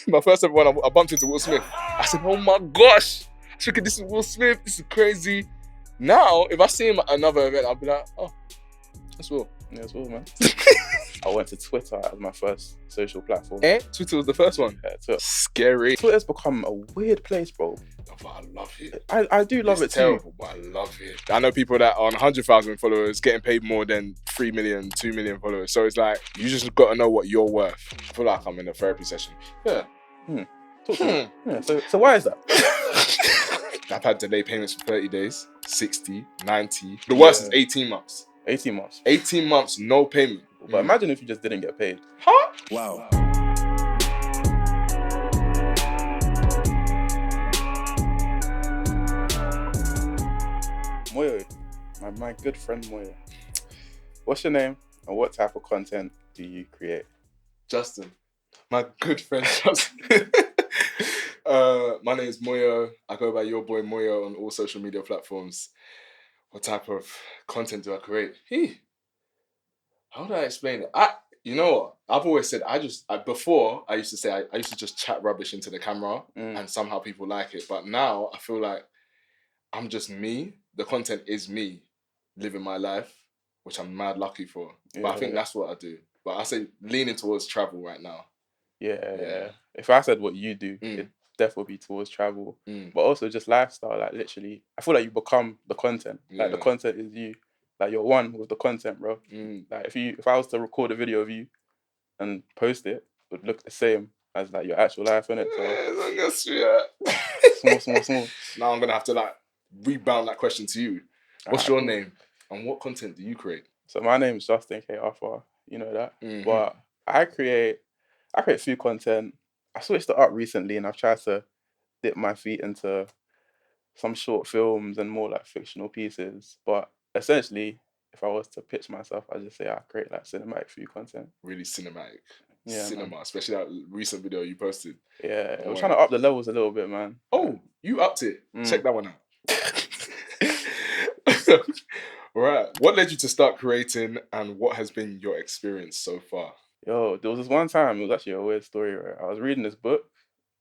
My first ever one, I bumped into Will Smith. I said, oh my gosh, look, this is Will Smith, this is crazy. Now, if I see him at another event, I'll be like, oh, that's Will. Yeah, it's all, man. I went to Twitter as my first social platform. Twitter was the first one? Yeah, Twitter. Scary. Twitter's become a weird place, bro. Oh, but I love it. I do love it terrible, too. But I love it. I know people that are on 100,000 followers getting paid more than 3 million, 2 million followers. So it's like, you just got to know what you're worth. I feel like I'm in a therapy session. Yeah. Talk to me. Yeah, so why is that? I've had delay payments for 30 days, 60, 90. The worst is 18 months. 18 months. 18 months, no payment. But imagine if you just didn't get paid. Huh? Wow. Moyo, my good friend Moyo. What's your name and what type of content do you create? Justin. My good friend Justin. My name is Moyo. I go by your boy Moyo on all social media platforms. What type of content do I create? How do I explain it? You know what? I've always said before I used to say I used to just chat rubbish into the camera and somehow people like it. But now I feel like I'm just me. The content is me living my life, which I'm mad lucky for. Yeah, but I think that's what I do. But I say leaning towards travel right now. Yeah. If I said what you do, it'd definitely be towards travel. But also just lifestyle, like literally. I feel like you become the content. Like the content is you. Like you're one with the content, bro. Like if I was to record a video of you and post it, it would look the same as like your actual life, innit? So small. Now I'm gonna have to like rebound that question to you. What's your name and what content do you create? So my name is Justin Arthur. You know that. But I create few content. I switched it up recently and I've tried to dip my feet into some short films and more like fictional pieces. But essentially, if I was to pitch myself, I'd just say I create like cinematic few content. Really cinematic. Yeah, cinema, man. Especially that recent video you posted. Yeah, we're trying to up the levels a little bit, man. Oh, you upped it. Check that one out. Right. What led you to start creating and what has been your experience so far? Yo, there was this one time, it was actually a weird story, right? I was reading this book.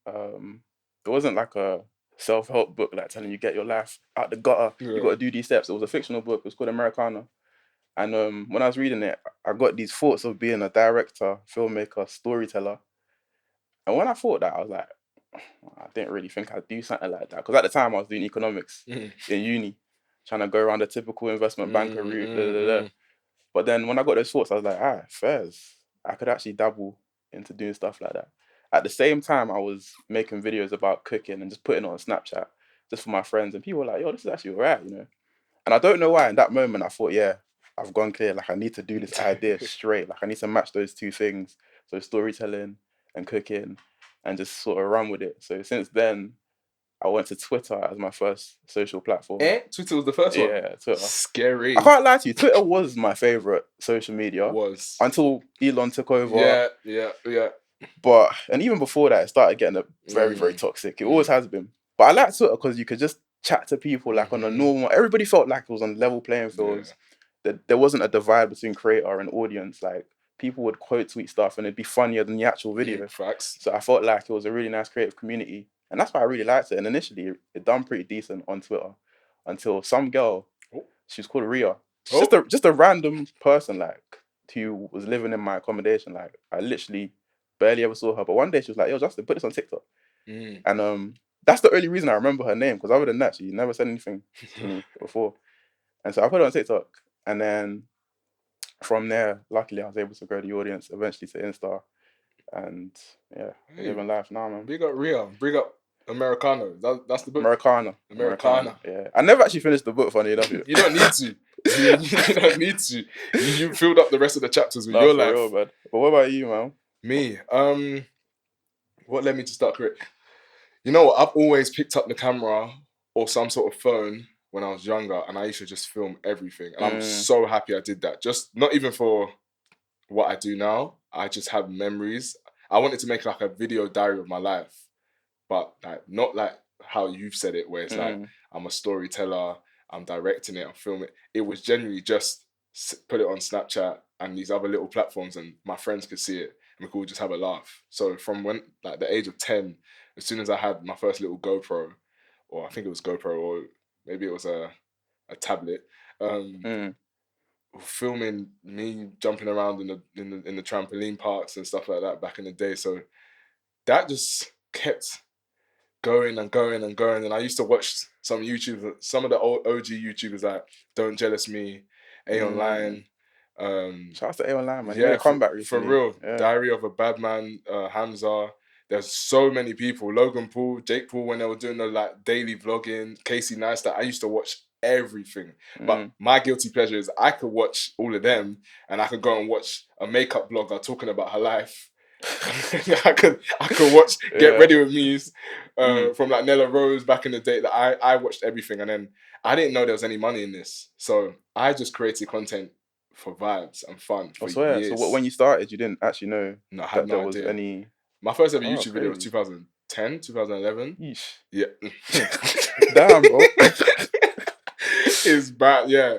It wasn't like a self-help book, like telling you get your life out the gutter, you got to do these steps. It was a fictional book. It was called Americana. And when I was reading it, I got these thoughts of being a director, filmmaker, storyteller. And when I thought that, I was like, I didn't really think I'd do something like that. Because at the time, I was doing economics in uni, trying to go around the typical investment banker route. But then when I got those thoughts, I was like, fairs. I could actually dabble into doing stuff like that. At the same time, I was making videos about cooking and just putting it on Snapchat just for my friends. And people were like, yo, this is actually all right, you know? And I don't know why in that moment I thought, yeah, I've gone clear. Like, I need to do this idea straight. Like, I need to match those two things. So storytelling and cooking and just sort of run with it. So since then, I went to Twitter as my first social platform. Twitter was the first one? Yeah, Twitter. Scary. I can't lie to you. Twitter was my favourite social media. Was. Until Elon took over. Yeah. But, and even before that, it started getting very, very toxic. It always has been. But I like Twitter because you could just chat to people like on a normal, everybody felt like it was on level playing fields. That there wasn't a divide between creator and audience. Like, people would quote tweet stuff and it'd be funnier than the actual video. Facts. So I felt like it was a really nice creative community. And that's why I really liked it. And initially, it done pretty decent on Twitter until some girl, she was called Ria. Just a random person, like, who was living in my accommodation. Like, I literally barely ever saw her. But one day she was like, yo, Justin, put this on TikTok. And that's the only reason I remember her name. Because other than that, she never said anything to me before. And so I put it on TikTok. And then from there, luckily, I was able to grow the audience eventually to Insta. And yeah, living life now, man. Big up Ria. Big up Americano. That's the book? Americana. Yeah. I never actually finished the book, funny enough. You don't need to. You don't need to. You filled up the rest of the chapters with your life. Real, man. But what about you, man? Me? What led me to start creating? You know what? I've always picked up the camera or some sort of phone when I was younger, and I used to just film everything. And I'm so happy I did that. Just not even for what I do now. I just have memories. I wanted to make like a video diary of my life, but like not like how you've said it, where it's like I'm a storyteller, I'm directing it, I'm filming it. It was genuinely just put it on Snapchat and these other little platforms, and my friends could see it. and we could all just have a laugh. So from when like the age of 10, as soon as I had my first little GoPro, or I think it was GoPro, or maybe it was a tablet, filming me jumping around in the trampoline parks and stuff like that back in the day. So that just kept going and going and going. And I used to watch some YouTubers, some of the old OG YouTubers like Don't Jealous Me, A Online. Shout out to A Online, man. He made Yeah, a comeback for recently. real. Yeah. Diary of a Bad Man, Hamza. There's so many people. Logan Paul, Jake Paul, when they were doing the like daily vlogging, Casey Neistat. I used to watch everything. But my guilty pleasure is I could watch all of them, and I could go and watch a makeup blogger talking about her life. I could watch Get Ready With Me from like Nella Rose back in the day. That I watched everything, and then I didn't know there was any money in this, so I just created content for vibes and fun for years. So when you started, you didn't actually know I had no there was idea. any. My first ever YouTube video was 2010, 2011. Yeesh. Yeah. Damn, bro. It's bad, yeah.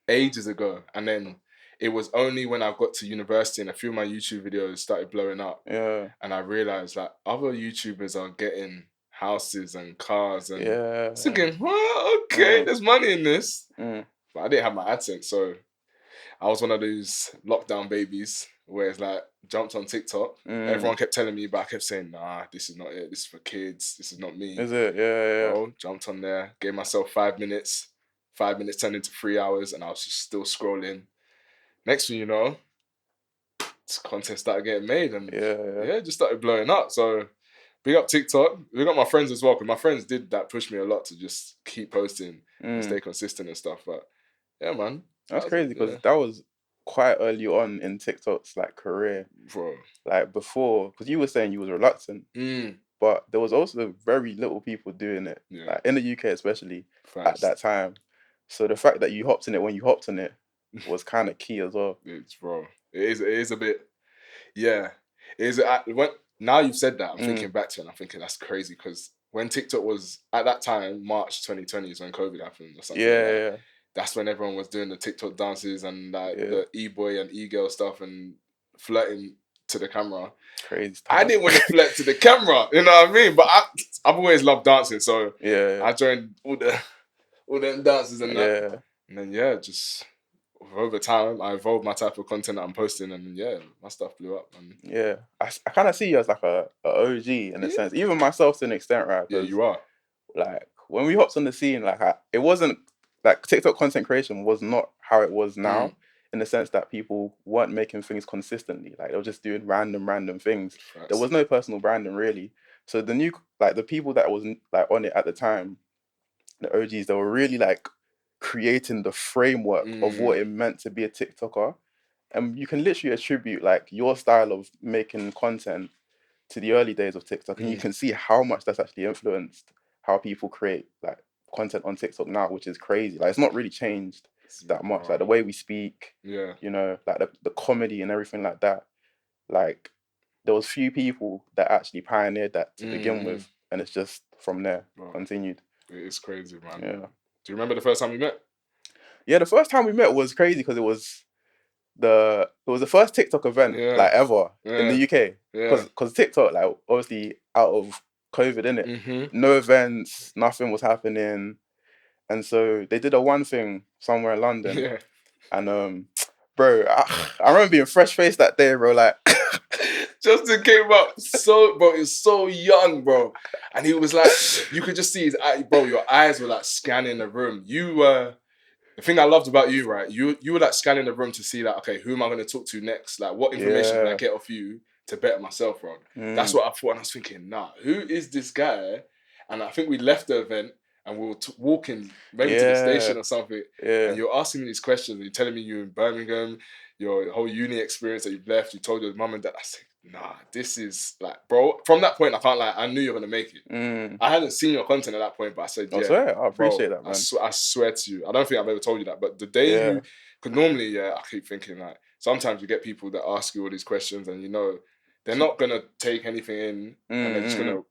Ages ago. And then it was only when I got to university and a few of my YouTube videos started blowing up. Yeah. And I realized that other YouTubers are getting houses and cars and thinking, well, okay, there's money in this. But I didn't have my AdSense, so I was one of those lockdown babies where it's like jumped on TikTok. Everyone kept telling me, but I kept saying, nah, this is not it. This is for kids. This is not me. Is it? Yeah. Bro, jumped on there, gave myself 5 minutes. 5 minutes turned into 3 hours, and I was just still scrolling. Next thing you know, content started getting made, and yeah, just started blowing up. So big up TikTok. Big up my friends as well, because my friends did that push me a lot to just keep posting and stay consistent and stuff. But yeah, man. That's crazy because that was quite early on in TikTok's like career. Bro. Like before, because you were saying you was reluctant, but there was also very little people doing it, like in the UK especially at that time. So the fact that you hopped in it when you hopped on it was kind of key as well. It's bro. It is a bit. Yeah. It is. Now you've said that, I'm thinking back to it, and I'm thinking that's crazy because when TikTok was at that time, March 2020 is when COVID happened or something. Yeah. That's when everyone was doing the TikTok dances and like the e-boy and e-girl stuff and flirting to the camera. Crazy stuff. I didn't want to flirt to the camera, you know what I mean? But I've always loved dancing, so I joined all them dances and that. And then just over time, I evolved my type of content that I'm posting, and my stuff blew up. And yeah, I kind of see you as like a OG in a sense, even myself to an extent, right? Yeah, you are. Like when we hopped on the scene, like it wasn't like TikTok content creation was not how it was now. In the sense that people weren't making things consistently, like they were just doing random things. There was no personal branding really. So the people that was like on it at the time, the OGs, they were really like creating the framework of what it meant to be a TikToker, and you can literally attribute like your style of making content to the early days of TikTok, and you can see how much that's actually influenced how people create like content on TikTok now, which is crazy. Like it's not really changed that much, like the way we speak, you know, like the comedy and everything like that. Like there was few people that actually pioneered that to begin with, and it's just from there continued. It is crazy, man. Yeah. Do you remember the first time we met? Yeah, the first time we met was crazy because it was the first TikTok event like ever in the UK. Because TikTok, like obviously out of COVID, innit? No events, nothing was happening. And so they did a one thing somewhere in London. And bro, I remember being fresh faced that day, bro. Like Justin came up bro, he was so young, bro. And he was like, you could just see his eye, bro, your eyes were like scanning the room. The thing I loved about you, right? You were like scanning the room to see like, okay, who am I going to talk to next? Like, what information can I get off you to better myself, bro? That's what I thought. And I was thinking, nah, who is this guy? And I think we left the event and we were walking maybe to the station or something. And you're asking me these questions. And you're telling me you're in Birmingham, your whole uni experience that you've left. You told your mum and dad. I said, nah, this is like, bro. From that point, I can't lie. I knew you were gonna make it. I hadn't seen your content at that point, but I said, I appreciate that, man. I swear to you, I don't think I've ever told you that. But the day you, because normally, I keep thinking like, sometimes you get people that ask you all these questions, and you know, they're not gonna take anything in, and they're just gonna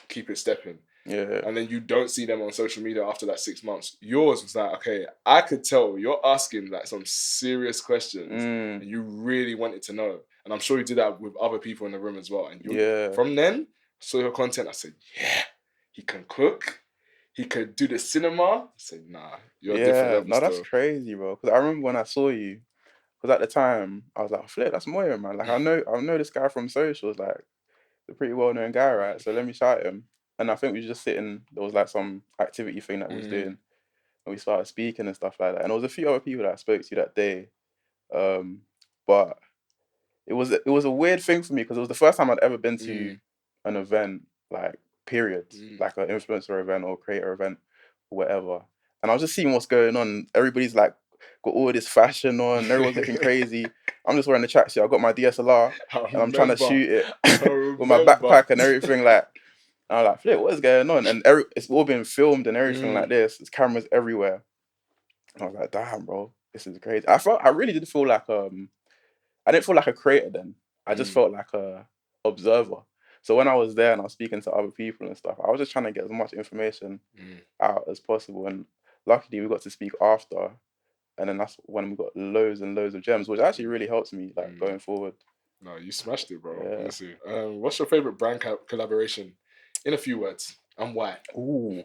keep it stepping. And then you don't see them on social media after that 6 months. Yours was like, okay, I could tell you're asking like some serious questions and you really wanted to know. and I'm sure you did that with other people in the room as well. And Yeah. from then, saw your content. I said, yeah, he can cook. He could do the cinema. I said, nah, you're a different level No, that's still. crazy, bro. Because I remember when I saw you, because at the time I was like, Flip, that's Moyo, man. Like I know this guy from socials, like a pretty well known guy, right? So let me shout him. And I think we were just sitting. There was like some activity thing that we was doing, and we started speaking and stuff like that. And there was a few other people that I spoke to that day, but it was a weird thing for me because it was the first time I'd ever been to an event, like period, like an influencer event or creator event or whatever. And I was just seeing what's going on. Everybody's like got all this fashion on, everyone's looking crazy. I'm just wearing the tracksuit. I got my DSLR and I'm trying to shoot it with my backpack and everything. Like, and I'm like, Flip, what is going on? And it's all been filmed and everything like this. There's cameras everywhere. And I was like, damn, bro, this is crazy. I really did feel like I didn't feel like a creator then. I just felt like a observer. So when I was there and I was speaking to other people and stuff, I was just trying to get as much information out as possible. And luckily we got to speak after. And then that's when we got loads and loads of gems, which actually really helps me like going forward. No, you smashed it, bro. Yeah. Honestly. What's your favorite brand collaboration? In a few words, and why? Ooh.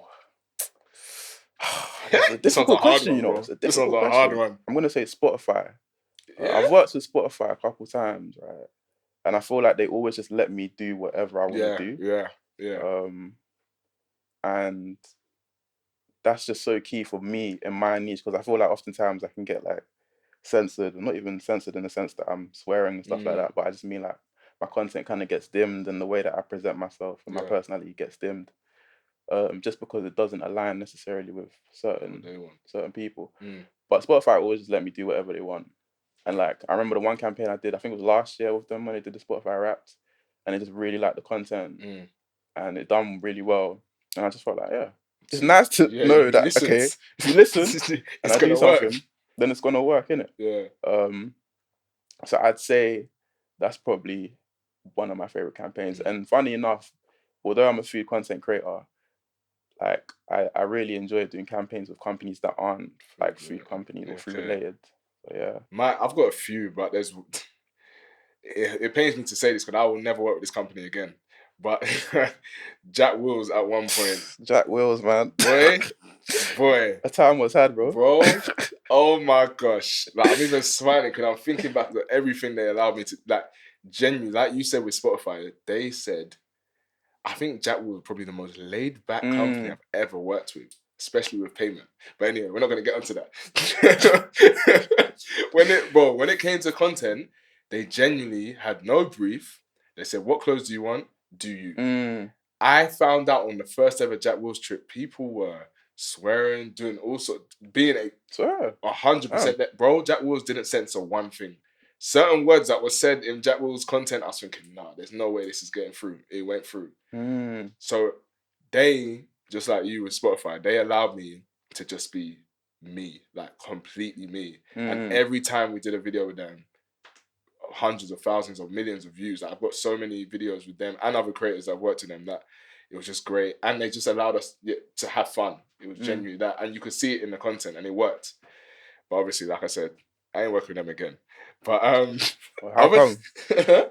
It's a difficult question, you know. It's a difficult question. Hard one. I'm gonna say Spotify. Yeah? I've worked with Spotify a couple times, right? And I feel like they always just let me do whatever I want to do. Yeah. And that's just so key for me in my niche because I feel like oftentimes I can get like censored, or not even censored in the sense that I'm swearing and stuff like that, but I just mean like my content kind of gets dimmed and the way that I present myself and my personality gets dimmed, just because it doesn't align necessarily with certain people. But Spotify always just let me do whatever they want. And like I remember the one campaign I did, I think it was last year with them when they did the Spotify Wrapped, and they just really liked the content and it done really well. And I just felt like, yeah, it's nice to know that okay, if you listen and I do something, then it's gonna work, innit? Yeah. So I'd say that's probably one of my favorite campaigns. And funny enough, although I'm a food content creator, like I really enjoy doing campaigns with companies that aren't like food companies or food related. So yeah. I've got a few, but there's it pains me to say this because I will never work with this company again. But Jack Wills at one point. Jack Wills, man. Boy. A time was had, bro. Oh my gosh. Like I'm even smiling because I'm thinking back to everything they allowed me to, like, genuinely, like you said with Spotify, they said, I think Jack Wills was probably the most laid back company I've ever worked with, especially with payment. But anyway, we're not gonna get onto that. When it came to content, they genuinely had no brief. They said, what clothes do you want? Do you? I found out on the first ever Jack Wills trip, people were swearing, doing all sorts, being 100% that, bro. Jack Wills didn't censor one thing. Certain words that were said in Jack Wills' content, I was thinking, nah, there's no way this is getting through. It went through. So they, just like you with Spotify, they allowed me to just be me, like completely me. And every time we did a video with them, hundreds of thousands of millions of views. Like, I've got so many videos with them and other creators that I've worked with them that it was just great. And they just allowed us to have fun. It was genuinely that. And you could see it in the content and it worked. But obviously, like I said, I ain't working with them again. But how come?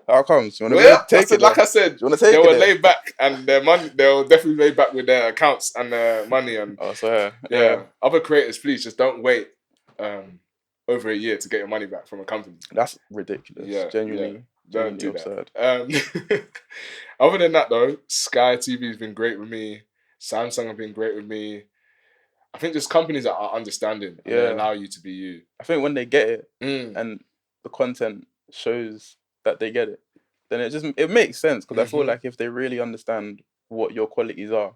How come? Like I said, they were laid back and their money. They were definitely laid back with their accounts and their money. And other creators, please just don't wait over a year to get your money back from a company. That's ridiculous. Genuinely don't do absurd. That. Other than that, though, Sky TV has been great with me. Samsung have been great with me. I think just companies that are understanding and they allow you to be you. I think when they get it and the content shows that they get it, then it makes sense because I feel like if they really understand what your qualities are,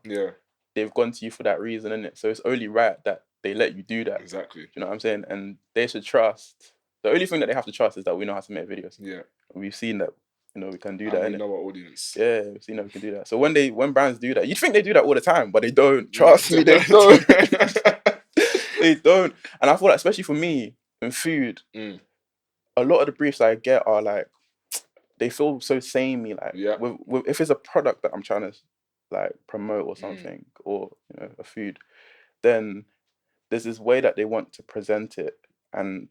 they've gone to you for that reason, innit? So it's only right that they let you do that. Exactly. Do you know what I'm saying? And they should trust. The only thing that they have to trust is that we know how to make videos. Yeah. And we've seen that, we can do that, innit? We know our audience. Yeah, we've seen that we can do that. So when brands do that, you'd think they do that all the time, but they don't. Trust me, they don't. They don't. And I feel like, especially for me, in food, a lot of the briefs I get are like, they feel so samey. Like, if it's a product that I'm trying to like promote or something, or a food, then there's this way that they want to present it, and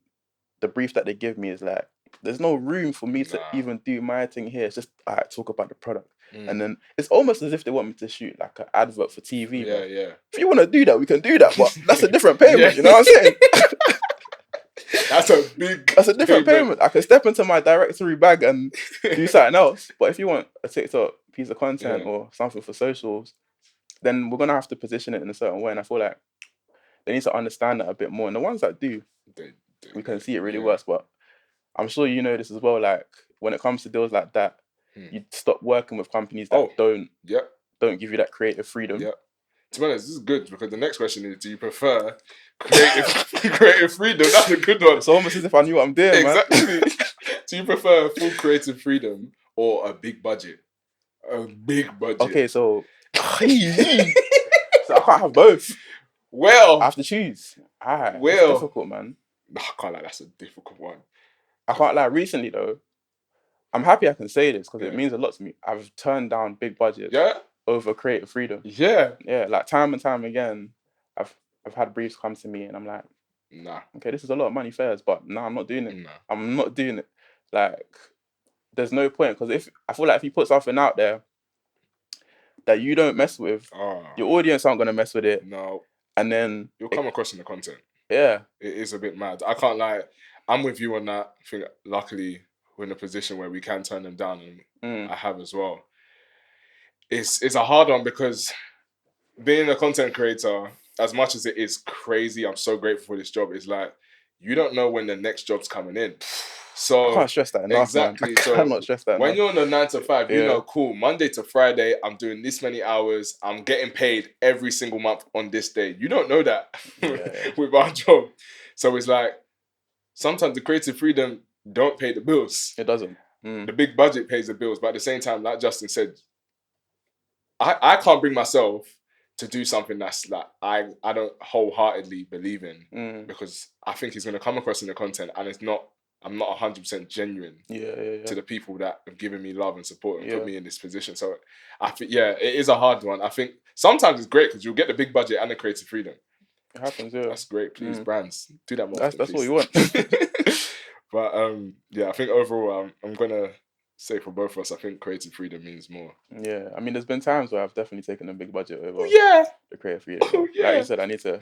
the brief that they give me is like, there's no room for me to Nah. even do my thing here. It's just talk about the product. And then it's almost as if they want me to shoot like an advert for TV. Yeah, bro. yeah. If you want to do that, we can do that, but that's a different payment. Yeah. You know what I'm saying? That's a big. That's a different payment. I can step into my directory bag and do something else. But if you want a TikTok piece of content or something for socials, then we're gonna have to position it in a certain way. And I feel like they need to understand that a bit more. And the ones that do, we can see it really works. But I'm sure you know this as well. Like when it comes to deals like that, you stop working with companies that don't give you that creative freedom. Yeah. To be honest, this is good because the next question is: do you prefer creative freedom? That's a good one. It's almost as if I knew what I'm doing, exactly. man. Do you prefer full creative freedom or a big budget? A big budget. Okay, so so I can't have both. Well, I have to choose. It's difficult, man. I can't lie. That's a difficult one. I can't lie. Recently, though, I'm happy I can say this because it means a lot to me. I've turned down big budgets over creative freedom. Yeah. Like time and time again, I've had briefs come to me and I'm like, nah. Okay, this is a lot of money fairs, but no, I'm not doing it. Nah. I'm not doing it. Like, there's no point because I feel like if you put something out there that you don't mess with, your audience aren't gonna mess with it. No. And then you'll come across in the content. Yeah. It is a bit mad. I can't lie. I'm with you on that. I think luckily we're in a position where we can turn them down, and I have as well. It's a hard one because being a content creator, as much as it is crazy, I'm so grateful for this job. It's like you don't know when the next job's coming in. So I can't stress that enough. Exactly. Man. I cannot stress that. When you're on a 9 to 5, you know, cool. Monday to Friday, I'm doing this many hours. I'm getting paid every single month on this day. You don't know that with our job. So it's like sometimes the creative freedom don't pay the bills. It doesn't. The big budget pays the bills, but at the same time, like Justin said, I can't bring myself to do something that's like I don't wholeheartedly believe in because I think it's going to come across in the content and I'm not 100% genuine to the people that have given me love and support and put me in this position. So I think, it is a hard one. I think sometimes it's great because you'll get the big budget and the creative freedom. It happens, yeah. That's great. Please, brands, do that more. That's what we want. But I think overall, I'm going to say for both of us, I think creative freedom means more. Yeah, I mean, there's been times where I've definitely taken a big budget over the creative freedom. Like you said, I need to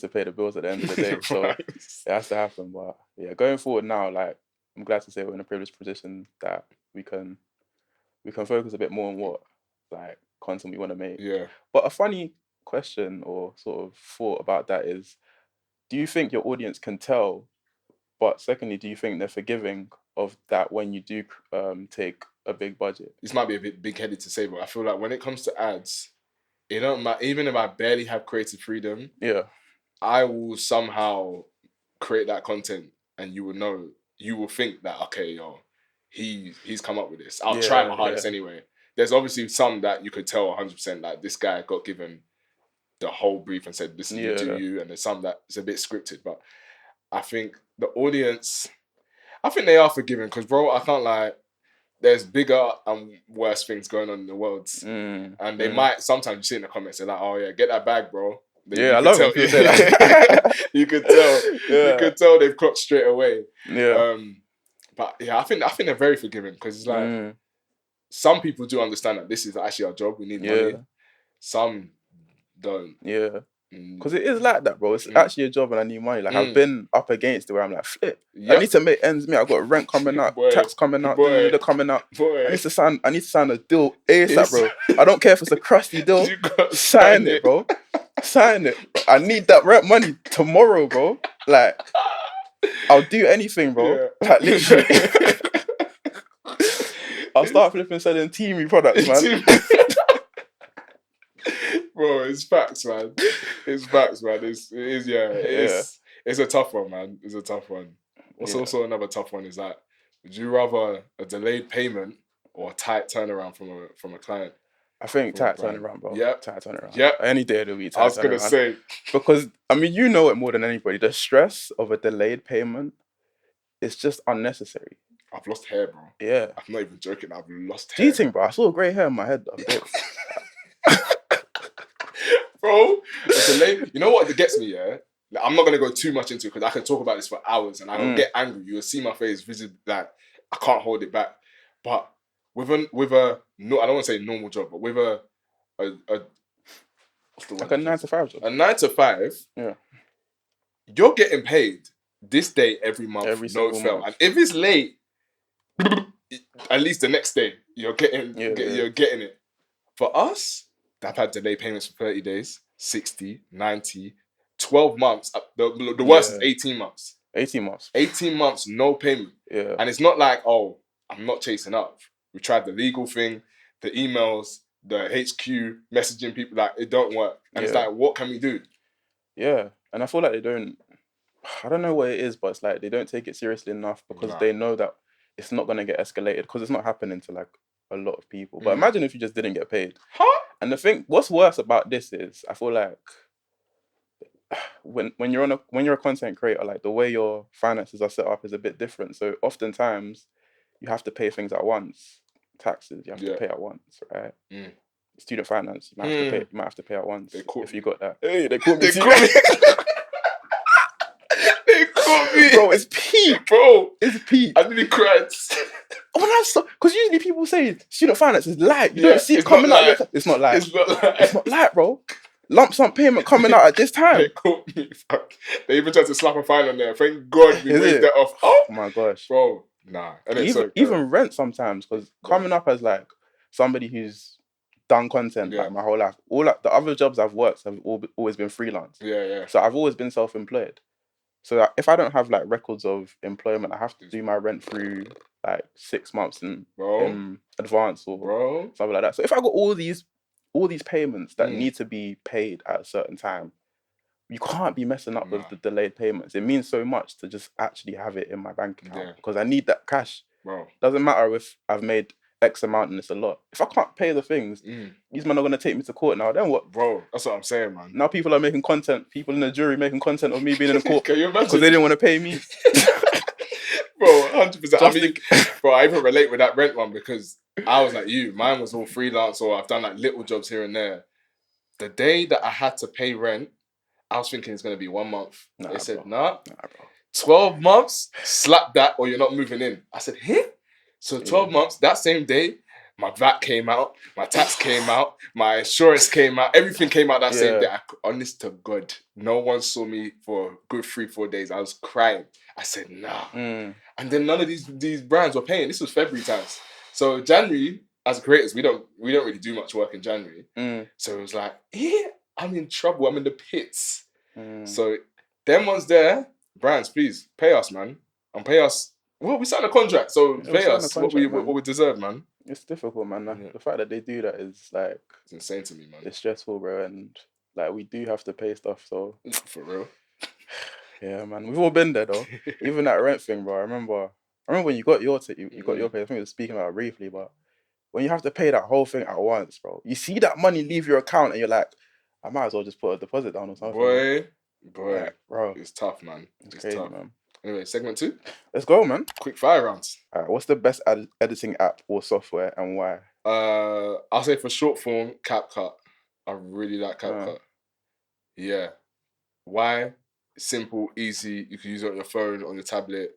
pay the bills at the end of the day, so it has to happen. But yeah, going forward now, like I'm glad to say we're in a privileged position that we can focus a bit more on what like content we want to make. Yeah. But a funny question or sort of thought about that is, do you think your audience can tell? But secondly, do you think they're forgiving of that when you do take a big budget? This might be a bit big-headed to say, but I feel like when it comes to ads, it don't matter. Even if I barely have creative freedom, I will somehow create that content, and you will think that okay, he's come up with this. I'll try my hardest anyway. There's obviously some that you could tell 100% like this guy got given the whole brief and said, "Listen, you do you," and there's some that is a bit scripted, but I think the audience, I think they are forgiving because, bro, I can't lie, there's bigger and worse things going on in the world. And they might, sometimes you see in the comments, they're like, oh yeah, get that bag, bro. I love it. You could tell. You could tell they've clocked straight away. But yeah, I think they're very forgiving because it's like, some people do understand that this is actually our job, we need money. Some don't. Because it is like that, bro. It's actually a job and I need money. Like I've been up against it where I'm like, flip. I need to make ends meet. I've got rent coming out, tax coming out, coming out. I need to sign a deal ASAP, bro. I don't care if it's a crusty deal. Sign it, bro. Sign it. I need that rent money tomorrow, bro. Like, I'll do anything, bro. Like literally. I'll start flipping selling Teamy products, man. Bro, it's facts, man. It's facts, man. It's a tough one, man. It's a tough one. What's also another tough one is that, would you rather a delayed payment or a tight turnaround from a client? I think tight turnaround, bro. Tight turnaround. Any day it'll be tight turnaround. I was going to say. Because, I mean, you know it more than anybody. The stress of a delayed payment is just unnecessary. I've lost hair, bro. Yeah. I'm not even joking. I've lost hair. Do you think, bro? I saw grey hair in my head, though. Bro, the delay. You know what gets me, I'm not gonna go too much into it because I can talk about this for hours and I'll get angry. You'll see my face visibly, like I can't hold it back. But with a no, I don't want to say normal job, but with a what's the like word? a 9 to 5 job. A 9 to 5. Yeah. You're getting paid this day every month, Every no single fail. month. And if it's late, at least the next day you're getting it. For us, I've had delay payments for 30 days, 60, 90, 12 months. The worst is 18 months. 18 months. 18 months, no payment. Yeah. And it's not like, oh, I'm not chasing up. We tried the legal thing, the emails, the HQ messaging people, like it don't work. And it's like, what can we do? Yeah. And I feel like I don't know what it is, but it's like they don't take it seriously enough because they know that it's not going to get escalated because it's not happening to like a lot of people. But imagine if you just didn't get paid. Huh? And the thing, what's worse about this is I feel like when you're a content creator, like the way your finances are set up is a bit different. So oftentimes you have to pay things at once. Taxes, you have to pay at once, right? Student finance, you might have to pay at once if you got that. Hey, they caught me. They caught me. Bro, it's peak. Bro, it's peak. I nearly cried. Because usually people say student finance is light. You don't see it coming out. It's not light. It's not light. It's not light, bro. Lump sum payment coming out at this time. They caught me. Fuck. They even tried to slap a fine on there. Thank God we waved that off. Oh my gosh, bro. Nah. Even rent sometimes, because coming up as like somebody who's done content like my whole life, the other jobs I've worked have always been freelance. Yeah. So I've always been self-employed. So if I don't have like records of employment, I have to do my rent through like 6 months in advance or something like that. So if I got all these payments that need to be paid at a certain time, you can't be messing up with the delayed payments. It means so much to just actually have it in my bank account because I need that cash. Bro. Doesn't matter if I've made X amount and it's a lot. If I can't pay the things, these men are going to take me to court now. Then what? Bro, that's what I'm saying, man. Now people are making content, people in the jury making content of me being in the court Can you imagine? because they didn't want to pay me. Bro, 100%. I even relate with that rent one because I was like you. Mine was all freelance or I've done like little jobs here and there. The day that I had to pay rent, I was thinking it's going to be 1 month. They said, nah, 12 months, slap that or you're not moving in. I said, So 12 months, that same day, my VAT came out, my tax came out, my insurance came out, everything came out that same day. Honest to God, no one saw me for a good 3-4 days. I was crying. I said, nah. And then none of these brands were paying. This was February times. So January, as creators, we don't really do much work in January. So it was like, I'm in trouble. I'm in the pits. So them ones there, brands, please pay us, man. And pay us. Well, we signed a contract, so pay us what we deserve, man. It's difficult, man. The fact that they do that is like... It's insane to me, man. It's stressful, bro. And like, we do have to pay stuff, so... For real? Yeah, man. We've all been there, though. Even that rent thing, bro. I remember when you got your pay. I think we were speaking about it briefly, but when you have to pay that whole thing at once, bro, you see that money leave your account and you're like, I might as well just put a deposit down or something. Boy. Like, bro. It's tough, man. It's crazy, tough. man. Anyway, segment 2. Let's go, man. Quick fire rounds. All right, what's the best editing app or software and why? I'll say for short form, CapCut. I really like CapCut. Yeah. Why? Simple, easy. You can use it on your phone, on your tablet.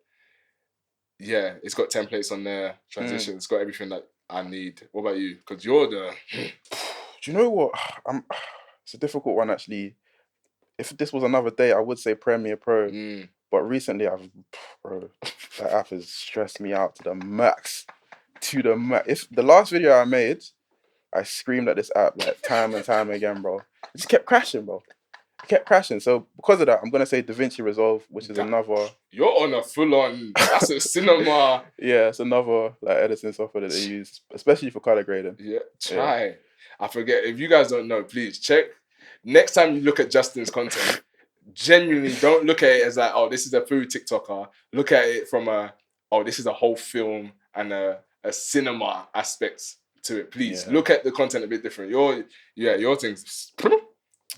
Yeah, it's got templates on there, transitions. It's got everything that I need. What about you? Because you're the... Do you know what? It's a difficult one, actually. If this was another day, I would say Premiere Pro. But recently, that app has stressed me out to the max. If the last video I made, I screamed at this app like time and time again, bro. It just kept crashing, bro. It kept crashing. So because of that, I'm gonna say DaVinci Resolve, which is another. You're on a full-on. That's a cinema. Yeah, it's another like editing software that they use, especially for color grading. Yeah, try. Yeah. I forget. If you guys don't know, please check. Next time you look at Justin's content, genuinely don't look at it as like, oh, this is a food TikToker. Look at it from this is a whole film and a cinema aspects to it. Please look at the content a bit different. Your things.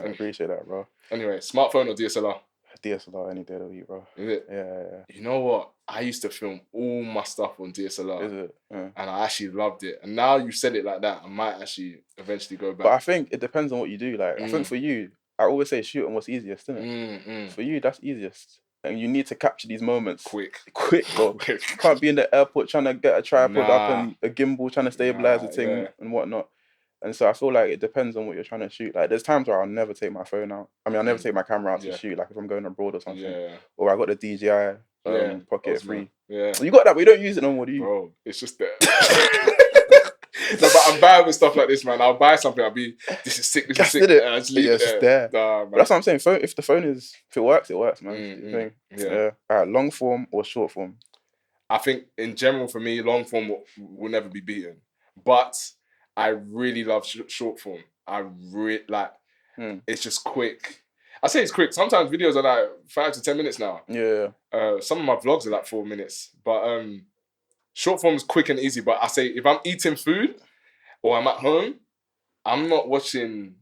I appreciate that, bro. Anyway, smartphone or DSLR? DSLR any day of the week, bro. Is it? Yeah. You know what? I used to film all my stuff on DSLR. Is it? Yeah. And I actually loved it. And now you said it like that, I might actually eventually go back. But I think it depends on what you do. Like, I think for you, I always say shooting what's easiest, isn't it? For you, that's easiest. And you need to capture these moments quick, bro. Can't be in the airport trying to get a tripod up and a gimbal trying to stabilize the thing and whatnot. And so I feel like it depends on what you're trying to shoot. Like there's times where I'll never take my phone out. I mean, I'll never take my camera out to shoot. Like if I'm going abroad or something, or I got the DJI Pocket 3. Yeah, you got that, but you don't use it no more, do you? Bro, it's just there. No, but I'm bad with stuff like this, man. I'll buy something. I'll be, this is sick. This is sick. And I just leave it there. Nah, but that's what I'm saying. If it works, man. Yeah. Long form or short form? I think in general for me, long form will never be beaten. But I really love short form. I really like. It's just quick. I say it's quick. Sometimes videos are like 5 to 10 minutes now. Yeah. Some of my vlogs are like 4 minutes, but short form is quick and easy. But I say if I'm eating food or I'm at home, I'm not watching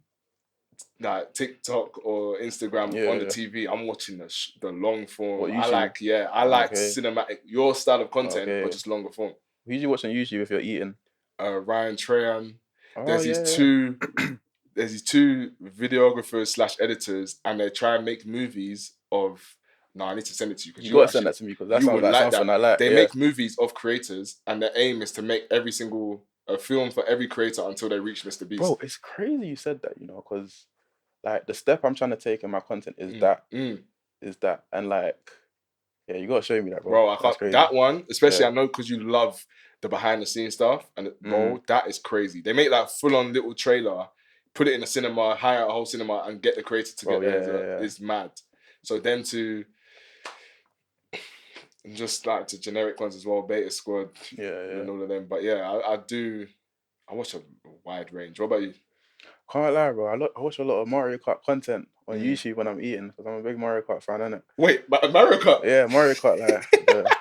like TikTok or Instagram on the TV. I'm watching the long form. I like cinematic, your style of content, but just longer form. Who do you watch on YouTube if you're eating? Ryan Trahan. There's these two videographers / editors, and they try and make movies of. No, I need to send it to you. You gotta send that to me because that sounds like something I like. They make movies of creators, and their aim is to make every single film for every creator until they reach Mr. Beast. Bro, it's crazy you said that, because like the step I'm trying to take in my content is that, and like, you gotta show me that, bro. I can't. That one, especially I know because you love the behind the scenes stuff, and bro, that is crazy. They make that full on little trailer, put it in a cinema, hire a whole cinema, and get the creator to get there. It's mad. So then to just like to generic ones as well, Beta Squad, and all of them. But I watch a wide range. What about you? Can't lie, bro. I watch a lot of Mario Kart content on YouTube when I'm eating because I'm a big Mario Kart fan, innit? Wait, Mario Kart? Yeah, Mario Kart, like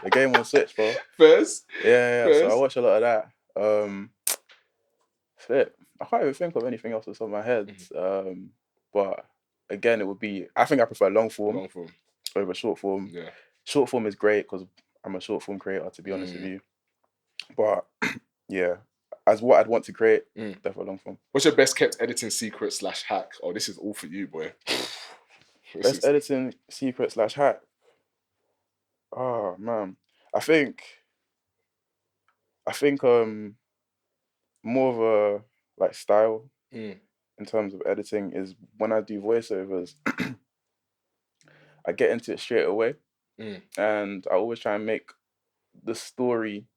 the game on Switch, bro. First? Yeah. So I watch a lot of that. Flip. I can't even think of anything else that's on my head. But again, it would be. I think I prefer long form over short form. Yeah. Short form is great because I'm a short form creator, to be honest with you. But yeah, as what I'd want to create, definitely long form. What's your best kept editing secret / hack? Oh, this is all for you, boy. Editing secret / hack. Oh man, I think more of a like style in terms of editing is when I do voiceovers. I get into it straight away. And I always try and make the story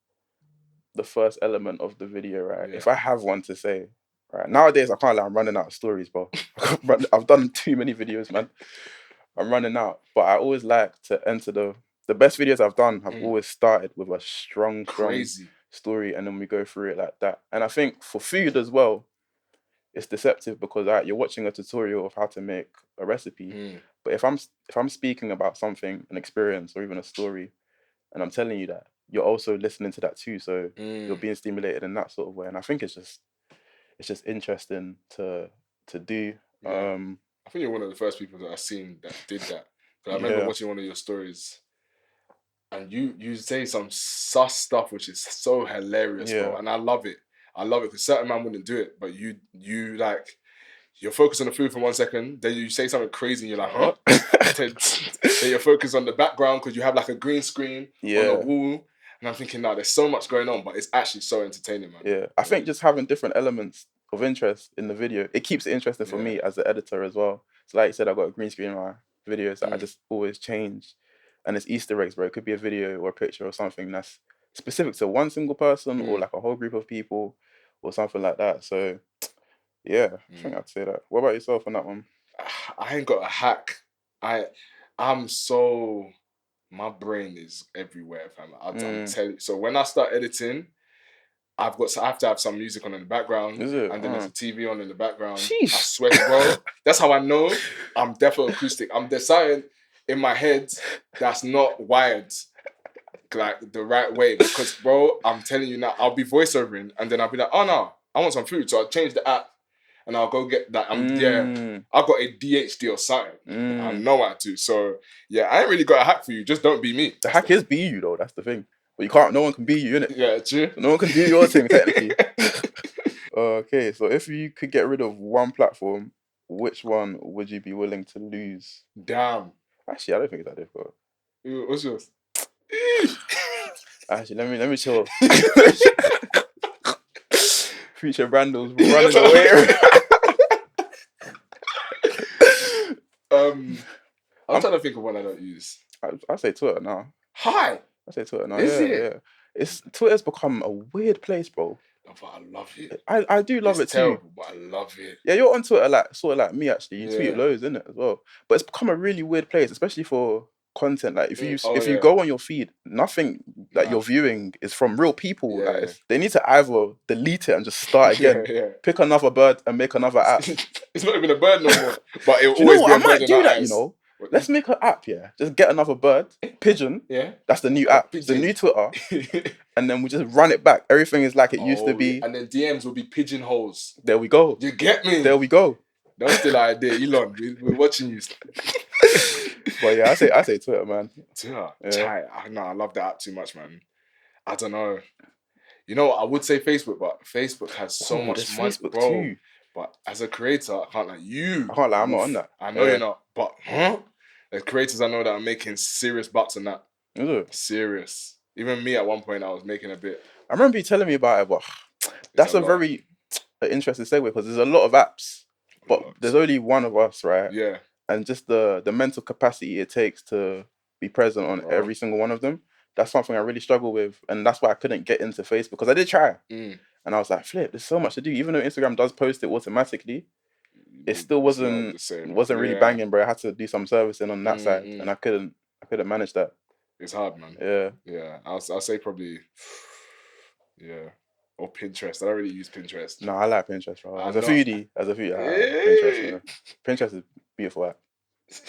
the first element of the video, right? Yeah. If I have one to say, right? Nowadays, I can't lie, I'm running out of stories, bro. I've done too many videos, man. I'm running out. But I always like to enter the best videos I've done have always started with a strong story, and then we go through it like that. And I think for food as well, it's deceptive because you're watching a tutorial of how to make a recipe. But if I'm speaking about something, an experience, or even a story, and I'm telling you that, you're also listening to that too. So you're being stimulated in that sort of way. And I think it's just interesting to do. Yeah. I think you're one of the first people that I've seen that did that. I remember watching one of your stories, and you say some sus stuff which is so hilarious, bro. And I love it. Because certain man wouldn't do it, but you like, you're focused on the food for 1 second, then you say something crazy and you're like, huh? then you're focused on the background because you have like a green screen on the wall. And I'm thinking, there's so much going on, but it's actually so entertaining, man. Yeah, I think just having different elements of interest in the video, it keeps it interesting for me as the editor as well. So like you said, I've got a green screen in my videos that I just always change. And it's Easter eggs, bro. It could be a video or a picture or something that's specific to one single person or like a whole group of people or something like that. So yeah, I think I'd say that. What about yourself on that one? I ain't got a hack. I'm so, my brain is everywhere, fam. I'm telling you. So when I start editing, I have to have some music on in the background. Is it? And then there's a TV on in the background. Sheesh. I swear, bro. That's how I know I'm definitely acoustic. I'm deciding in my head that's not wired like the right way. Because, bro, I'm telling you now, I'll be voiceovering and then I'll be like, oh no, I want some food. So I'll change the app and I'll go get that. I've got ADHD or something. I know how to. So yeah, I ain't really got a hack for you. Just don't be me. The hack is be you though. That's the thing. But you can't. No one can be you, innit? Yeah, true. No one can do your thing technically. Okay, so if you could get rid of one platform, which one would you be willing to lose? Damn. Actually, I don't think it's that difficult. What's yours? Actually, let me chill. Future Brandles running away. I'm trying to think of one I don't use. I say Twitter now. Hi. I say Twitter now. Is it? Yeah. Twitter's become a weird place, bro. Oh, but I love it. I do love it terrible, too. But I love it. Yeah, you're on Twitter sort of like me actually. You tweet loads, innit, as well. But it's become a really weird place, especially for content. Like if you go on your feed, nothing that you're viewing is from real people. They need to either delete it and just start again. Pick another bird and make another app. It's not even a bird no more. But it'll always be a bird. I might do that, you know. Let's make an app, yeah. Just get another bird, pigeon. Yeah. That's the new app. It's the new Twitter. And then we just run it back. Everything is like it used to be. And then DMs will be pigeonholes. There we go. You get me? There we go. That's still our idea, Elon. We're watching you. But yeah, I say Twitter, man. Twitter. Yeah. No, I love that app too much, man. I don't know. You know, I would say Facebook, but Facebook has so much money, bro. Too. But as a creator, I can't I'm not on that. I know you're not, but there's creators I know that are making serious bucks on that. Is it? Serious. Even me at one point, I was making a bit. I remember you telling me about it, but that's a very interesting segue because there's a lot of apps, but there's only one of us, right? Yeah. And just the mental capacity it takes to be present on every single one of them. That's something I really struggle with, and that's why I couldn't get into Facebook because I did try. And I was like, flip, there's so much to do. Even though Instagram does post it automatically, it still wasn't really banging, bro. I had to do some servicing on that side, and I couldn't manage that. It's hard, man. Yeah. Yeah. I'll say probably, or Pinterest. I don't really use Pinterest. No, I like Pinterest, bro. As a foodie, I like Pinterest. Man. Pinterest is a beautiful app.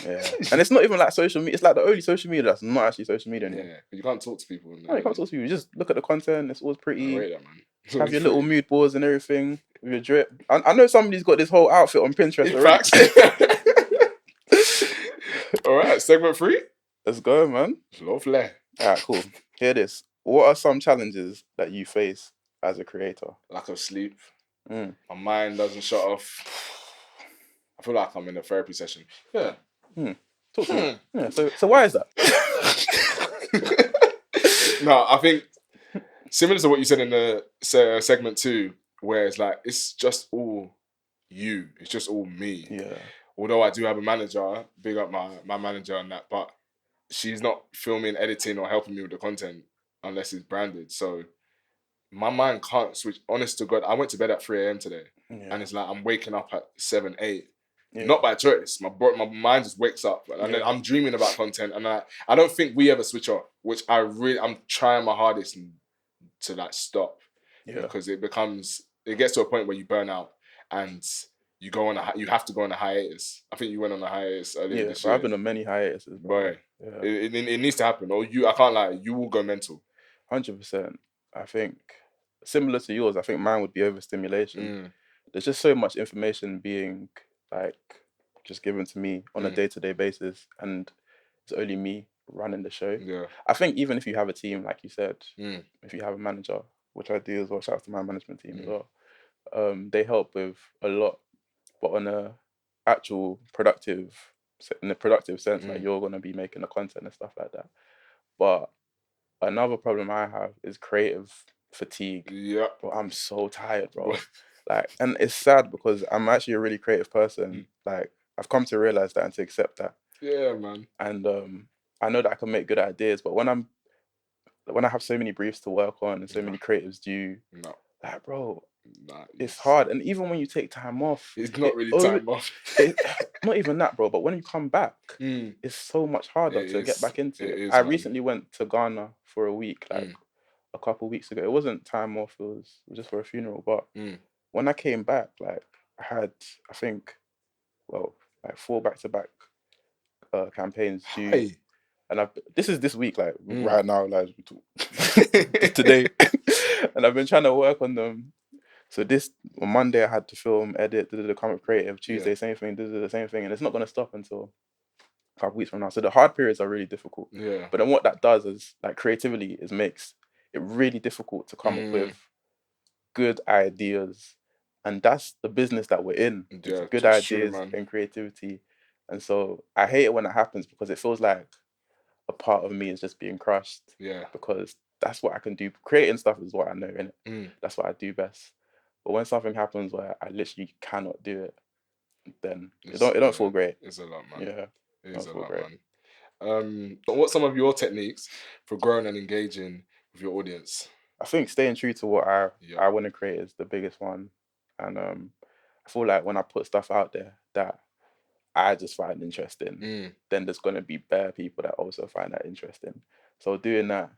Yeah. And it's not even like social media. It's like the only social media that's not actually social media anymore. Yeah, but you can't talk to people. No, you can't talk to people. You just look at the content. It's always pretty. I rate that, man. Have your little mood boards and everything with your drip. I know somebody's got this whole outfit on Pinterest already. All right, segment 3. Let's go, man. Lovely. All right, cool. Hear this. What are some challenges that you face as a creator? Lack of sleep. My mind doesn't shut off. I feel like I'm in a therapy session. Yeah. Talk to me. Yeah. So why is that? No, I think similar to what you said in the segment 2, where it's like it's just all you. It's just all me. Yeah. Although I do have a manager, big up my manager on that, but she's not filming, editing, or helping me with the content unless it's branded. So my mind can't switch. Honest to God, I went to bed at 3 a.m. today, and it's like I'm waking up at 7, 8. Yeah. Not by choice. My mind just wakes up, and then I'm dreaming about content, and I don't think we ever switch off. Which I'm trying my hardest to like stop, because it gets to a point where you burn out, and you have to go on a hiatus. I think you went on a hiatus earlier this year. I've been on many hiatuses, bro. Yeah. It needs to happen, or I can't lie, you will go mental. 100%. I think similar to yours. I think mine would be overstimulation. There's just so much information being like just given to me on a day-to-day basis, and it's only me running the show. Yeah. I think even if you have a team, like you said, if you have a manager, which I do as well, shout out to my management team as well, they help with a lot, but on a actual productive sense, like you're gonna be making the content and stuff like that. But another problem I have is creative fatigue. Yeah. Bro, I'm so tired, bro. Like, and it's sad because I'm actually a really creative person. Like, I've come to realize that and to accept that. Yeah, man. And I know that I can make good ideas, but when I have so many briefs to work on and so many creatives due, like, bro, it's hard. And even when you take time off, it's not really time off. Not even that, bro. But when you come back, it's so much harder to get back into it. I recently went to Ghana for a week, like a couple of weeks ago. It wasn't time off. It was just for a funeral. But when I came back, like I had, I think, like 4 back-to-back campaigns due. And this is this week, like right now, like today. And I've been trying to work on them. So on Monday I had to film, edit, come up creative. Tuesday, same thing, the same thing. And it's not going to stop until a couple weeks from now. So the hard periods are really difficult. Yeah. But then what that does is, like, creatively, makes it really difficult to come up with good ideas And that's the business that we're in. It's Yeah, good it's true, ideas man. and creativity. And so I hate it when it happens because it feels like a part of me is just being crushed. Yeah. Because that's what I can do. Creating stuff is what I know, innit? Mm. That's what I do best. But when something happens where I literally cannot do it, then it don't feel great. It's a lot, man. Yeah. It is a lot, great. man. But what's some of your techniques for growing and engaging with your audience? I think staying true to what I Yeah. want to create is the biggest one. And I feel like when I put stuff out there that I just find interesting, then there's gonna be bare people that also find that interesting. So doing that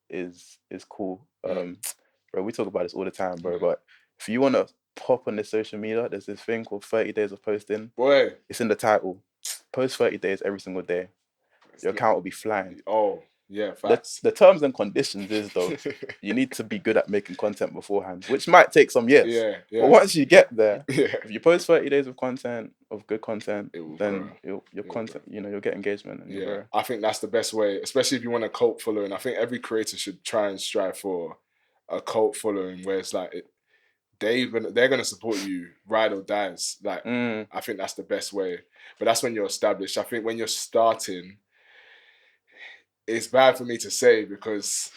is cool. Bro, we talk about this all the time, bro. Yeah. But if you wanna pop on the social media, there's this thing called 30 days of posting. Boy, It's in the title. Post 30 days every single day. Your account will be flying. Oh, yeah, facts. The terms and conditions is though, you need to be good at making content beforehand, which might take some years. Yeah, yeah. But once you get there, Yeah. if you post 30 days of content, of good content, It will then grow. your content, you know, you'll get engagement. And Yeah, I think that's the best way, especially if you want a cult following. I think every creator should try and strive for a cult following where it's like they're gonna support you, ride or dies. Like I think that's the best way. But that's when you're established. I think when you're starting, it's bad for me to say because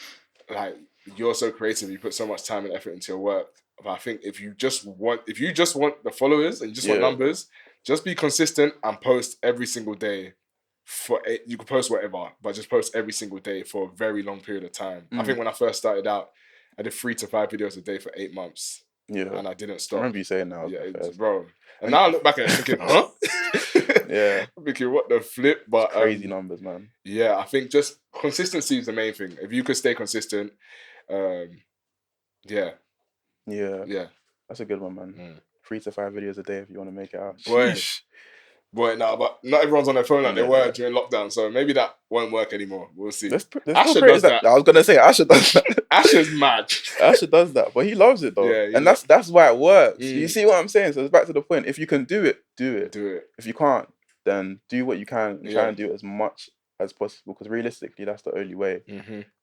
like you're so creative, you put so much time and effort into your work. But I think if you just want the followers and you just want numbers, just be consistent and post every single day. You can post whatever, but just post every single day for a very long period of time. I think when I first started out, I did 3 to 5 videos a day for 8 months. Yeah, and I didn't stop. I remember you saying that. Yeah, bro. And now I look back at it thinking, huh? Yeah. I'm thinking, what the flip? But it's crazy numbers, man. Yeah, I think just consistency is the main thing. If you could stay consistent, yeah. That's a good one, man. 3 to 5 videos a day if you want to make it out. Boy, no, but not everyone's on their phone like they were during lockdown, so maybe that won't work anymore. We'll see. Asher does that. I was gonna say Asher does that. Asher's mad. Asher does that, but he loves it though, and that's why it works. You see what I'm saying? So it's back to the point. If you can do it, do it. Do it. If you can't, then do what you can and try and do it as much as possible. Because realistically, that's the only way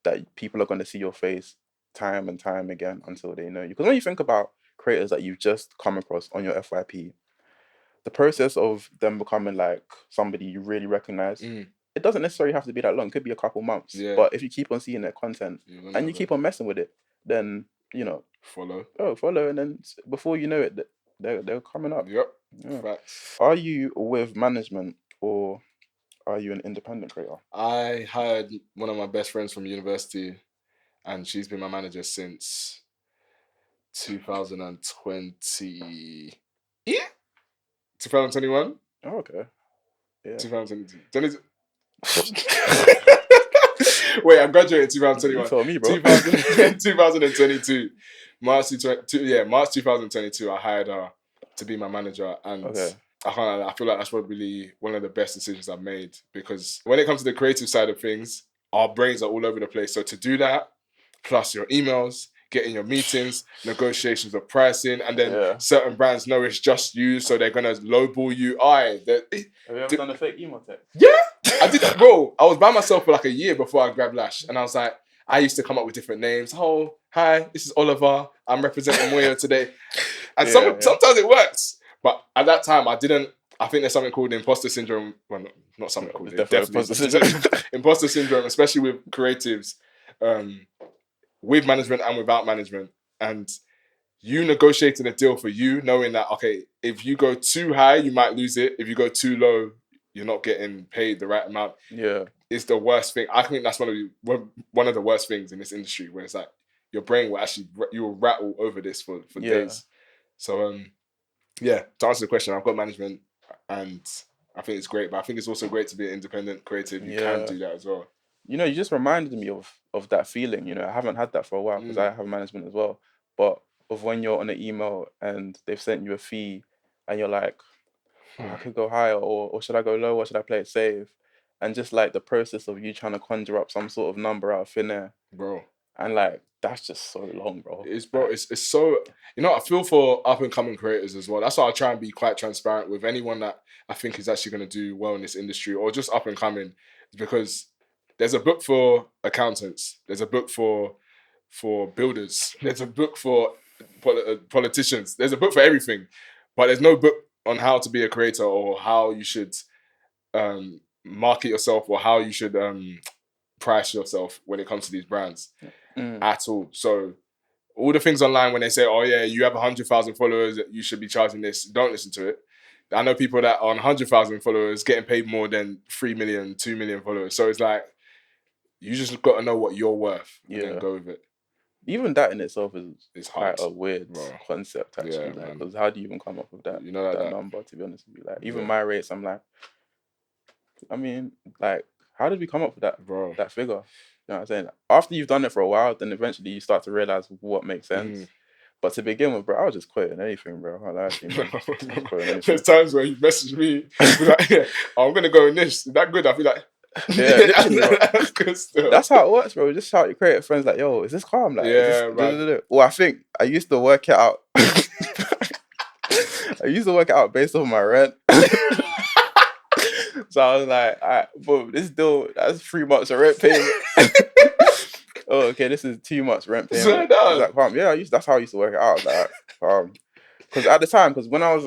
that people are gonna see your face time and time again until they know you. Because when you think about creators that you've just come across on your FYP, the process of them becoming like somebody you really recognize, it doesn't necessarily have to be that long. It could be a couple months. Yeah. But if you keep on seeing their content and you keep on messing with it, then, you know. Follow. And then before you know it, they're coming up. Yep. Yeah. Facts. Are you with management or are you an independent creator? I hired one of my best friends from university and she's been my manager since 2020. Yeah. 2021? Oh, okay. Yeah. 2022. Wait, I graduated in 2021. You told me, bro. 2022. March 2022, I hired her to be my manager. And I feel like that's probably one of the best decisions I've made because when it comes to the creative side of things, our brains are all over the place. So to do that, plus your emails, getting your meetings, negotiations of pricing, and then certain brands know it's just you, so they're gonna lowball you. Have you ever done a fake email text? Yeah, I did that, bro. I was by myself for like a year before I grabbed Lash, and I was like, I used to come up with different names. Oh, hi, this is Oliver. I'm representing Moyo today, and sometimes it works, but at that time I didn't. I think there's something called imposter syndrome. Well, not something called it. Definitely imposter syndrome. Imposter syndrome, especially with creatives. With management and without management, and you negotiating a deal for you, knowing that okay, if you go too high, you might lose it. If you go too low, you're not getting paid the right amount. Yeah, it's the worst thing. I think that's one of the worst things in this industry, where it's like your brain will actually you will rattle over this for days. So to answer the question, I've got management, and I think it's great, but I think it's also great to be an independent creative. You can do that as well. You know, you just reminded me of that feeling. You know, I haven't had that for a while because I have management as well. But of when you're on an email and they've sent you a fee and you're like, I could go higher or should I go low or should I play it safe? And just like the process of you trying to conjure up some sort of number out of thin air. Bro. And like, that's just so long, bro. It's so, you know, I feel for up and coming creators as well. That's why I try and be quite transparent with anyone that I think is actually going to do well in this industry or just up and coming, because there's a book for accountants. There's a book for builders. There's a book for politicians. There's a book for everything, but there's no book on how to be a creator or how you should market yourself or how you should price yourself when it comes to these brands at all. So all the things online when they say, oh yeah, you have 100,000 followers, you should be charging this, don't listen to it. I know people that are on 100,000 followers getting paid more than 3 million, 2 million followers. So it's like, you just got to know what you're worth and then go with it. Even that in itself is hard. quite a weird concept, actually. Yeah, because how do you even come up with that, that number, to be honest with you? Like, even my rates, I'm like, I mean, like, how did we come up with that, that figure? You know what I'm saying? After you've done it for a while, then eventually you start to realize what makes sense. But to begin with, bro, I was just quoting anything, bro. I can't lie to you, man. There's times where you message me, like, yeah, I'm going to go in this. Is that good? I feel like, yeah, literally, that's good still. That's how it works, bro. Just shout your creative friends, like, yo, is this calm? Like, well, I think I used to work it out. I used to work it out based on my rent. So I was like, all right, boom, this deal, that's 3 months of rent payment. Oh, okay, this is 2 months rent payment. Is that calm? Yeah, that's how I used to work it out. Like, because at the time, because when I was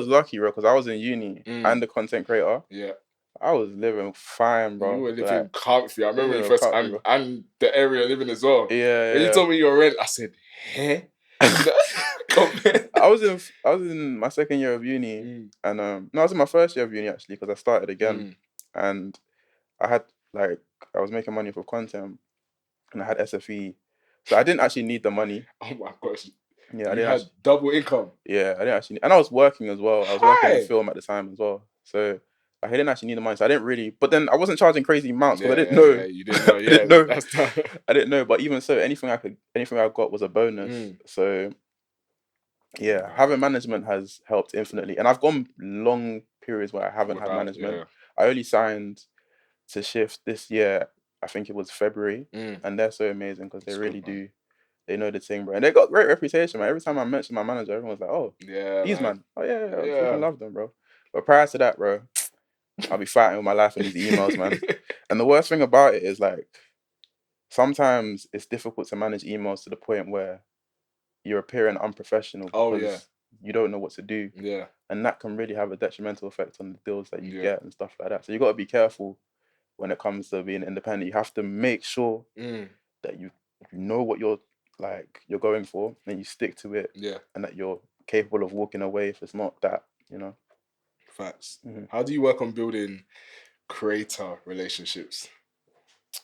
lucky, bro, because I was in uni and the content creator. Yeah. I was living fine, bro. You were living comfy. I remember when you first, and the area living as well. Yeah. When you told me your rent, I said, "Huh?" I was in my second year of uni, and no, I was in my first year of uni actually, because I started again, and I was making money for content, and I had SFE, so I didn't actually need the money. Oh my gosh! Yeah, you had double income. Yeah, I didn't actually, and I was working as well. I was working in film at the time as well, so I didn't actually need the money. So I didn't really, but then I wasn't charging crazy amounts because I didn't know. Yeah, you didn't know. Yeah, I didn't know. But even so, anything I got was a bonus. So yeah, having management has helped infinitely, and I've gone long periods where I haven't had management. Yeah. I only signed to Shift this year. I think it was February, and they're so amazing because they really do. They know the thing, bro, and they got great reputation, man. Every time I mention my manager, everyone's like, "Oh, yeah, these man. Oh yeah, I fucking love them, bro." But prior to that, bro, I'll be fighting with my life in these emails, man. And the worst thing about it is, like, sometimes it's difficult to manage emails to the point where you're appearing unprofessional because you don't know what to do. Yeah. And that can really have a detrimental effect on the deals that you get and stuff like that. So you got to be careful when it comes to being independent. You have to make sure that you know what you're going for, and you stick to it. Yeah. And that you're capable of walking away if it's not that, you know. Facts. How do you work on building creator relationships?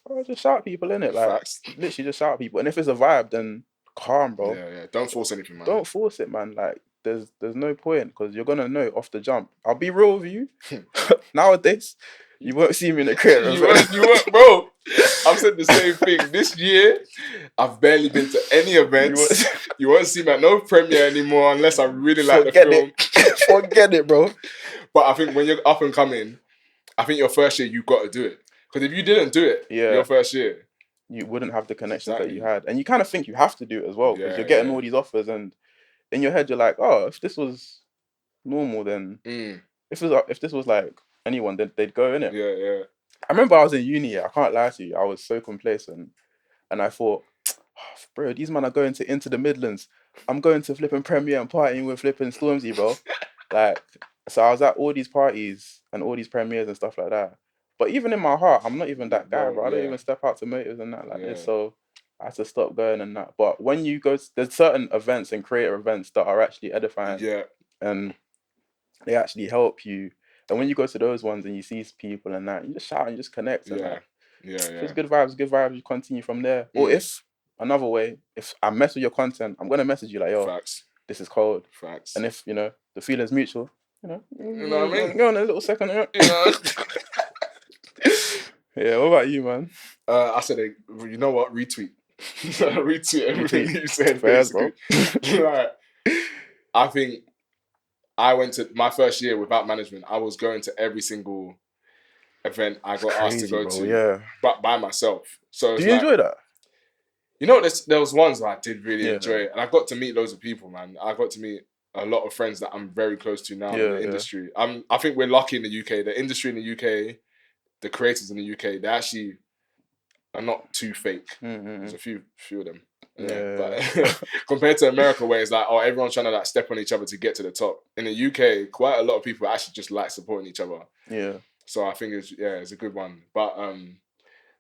Oh, just shout people, innit? Like, facts. Literally just shout people. And if it's a vibe, then calm, bro. Yeah. Don't force anything, man. Don't force it, man. Like, there's no point, because you're gonna know off the jump. I'll be real with you. Nowadays, you won't see me in the creator. You won't, bro. I've said the same thing. This year, I've barely been to any events. You won't see me at no premiere anymore unless I really like the film. Forget it, bro. But I think when you're up and coming, I think your first year, you've got to do it. Because if you didn't do it, your first year, you wouldn't have the connections that you had. And you kind of think you have to do it as well, because you're getting all these offers, and in your head, you're like, oh, if this was normal, then if this was like anyone, then they'd go, innit? Yeah. I remember I was in uni, I can't lie to you, I was so complacent, and I thought, oh, bro, these men are going to Into the Midlands. I'm going to flipping premiere and partying with flipping Stormzy, bro. Like, so I was at all these parties and all these premieres and stuff like that. But even in my heart, I'm not even that guy, bro. I don't even step out to motives and that like this. So I had to stop going and that. But when you go, there's certain events and creator events that are actually edifying. Yeah. And they actually help you. And when you go to those ones and you see people and that, you just shout and you just connect. And that. If it's good vibes, you continue from there. Or if, another way, if I mess with your content, I'm going to message you like, yo, facts. This is cold. Facts. And if, you know, the feeling's mutual, you know what I mean? Go on a little second. Yeah, what about you, man? I said, you know what? Retweet. Retweet everything you said. Fairs, bro. Right. I think I went to my first year without management. I was going to every single event I got asked to go to, but by myself. So do you enjoy that? You know, there was ones that I did really enjoy, and I got to meet loads of people, man. I got to meet a lot of friends that I'm very close to now in the industry. I think we're lucky in the UK. The industry in the UK, the creators in the UK, they actually are not too fake. There's a few of them. But compared to America, where it's like, oh, everyone's trying to like step on each other to get to the top. In the UK, quite a lot of people actually just like supporting each other. Yeah. So I think it's a good one. But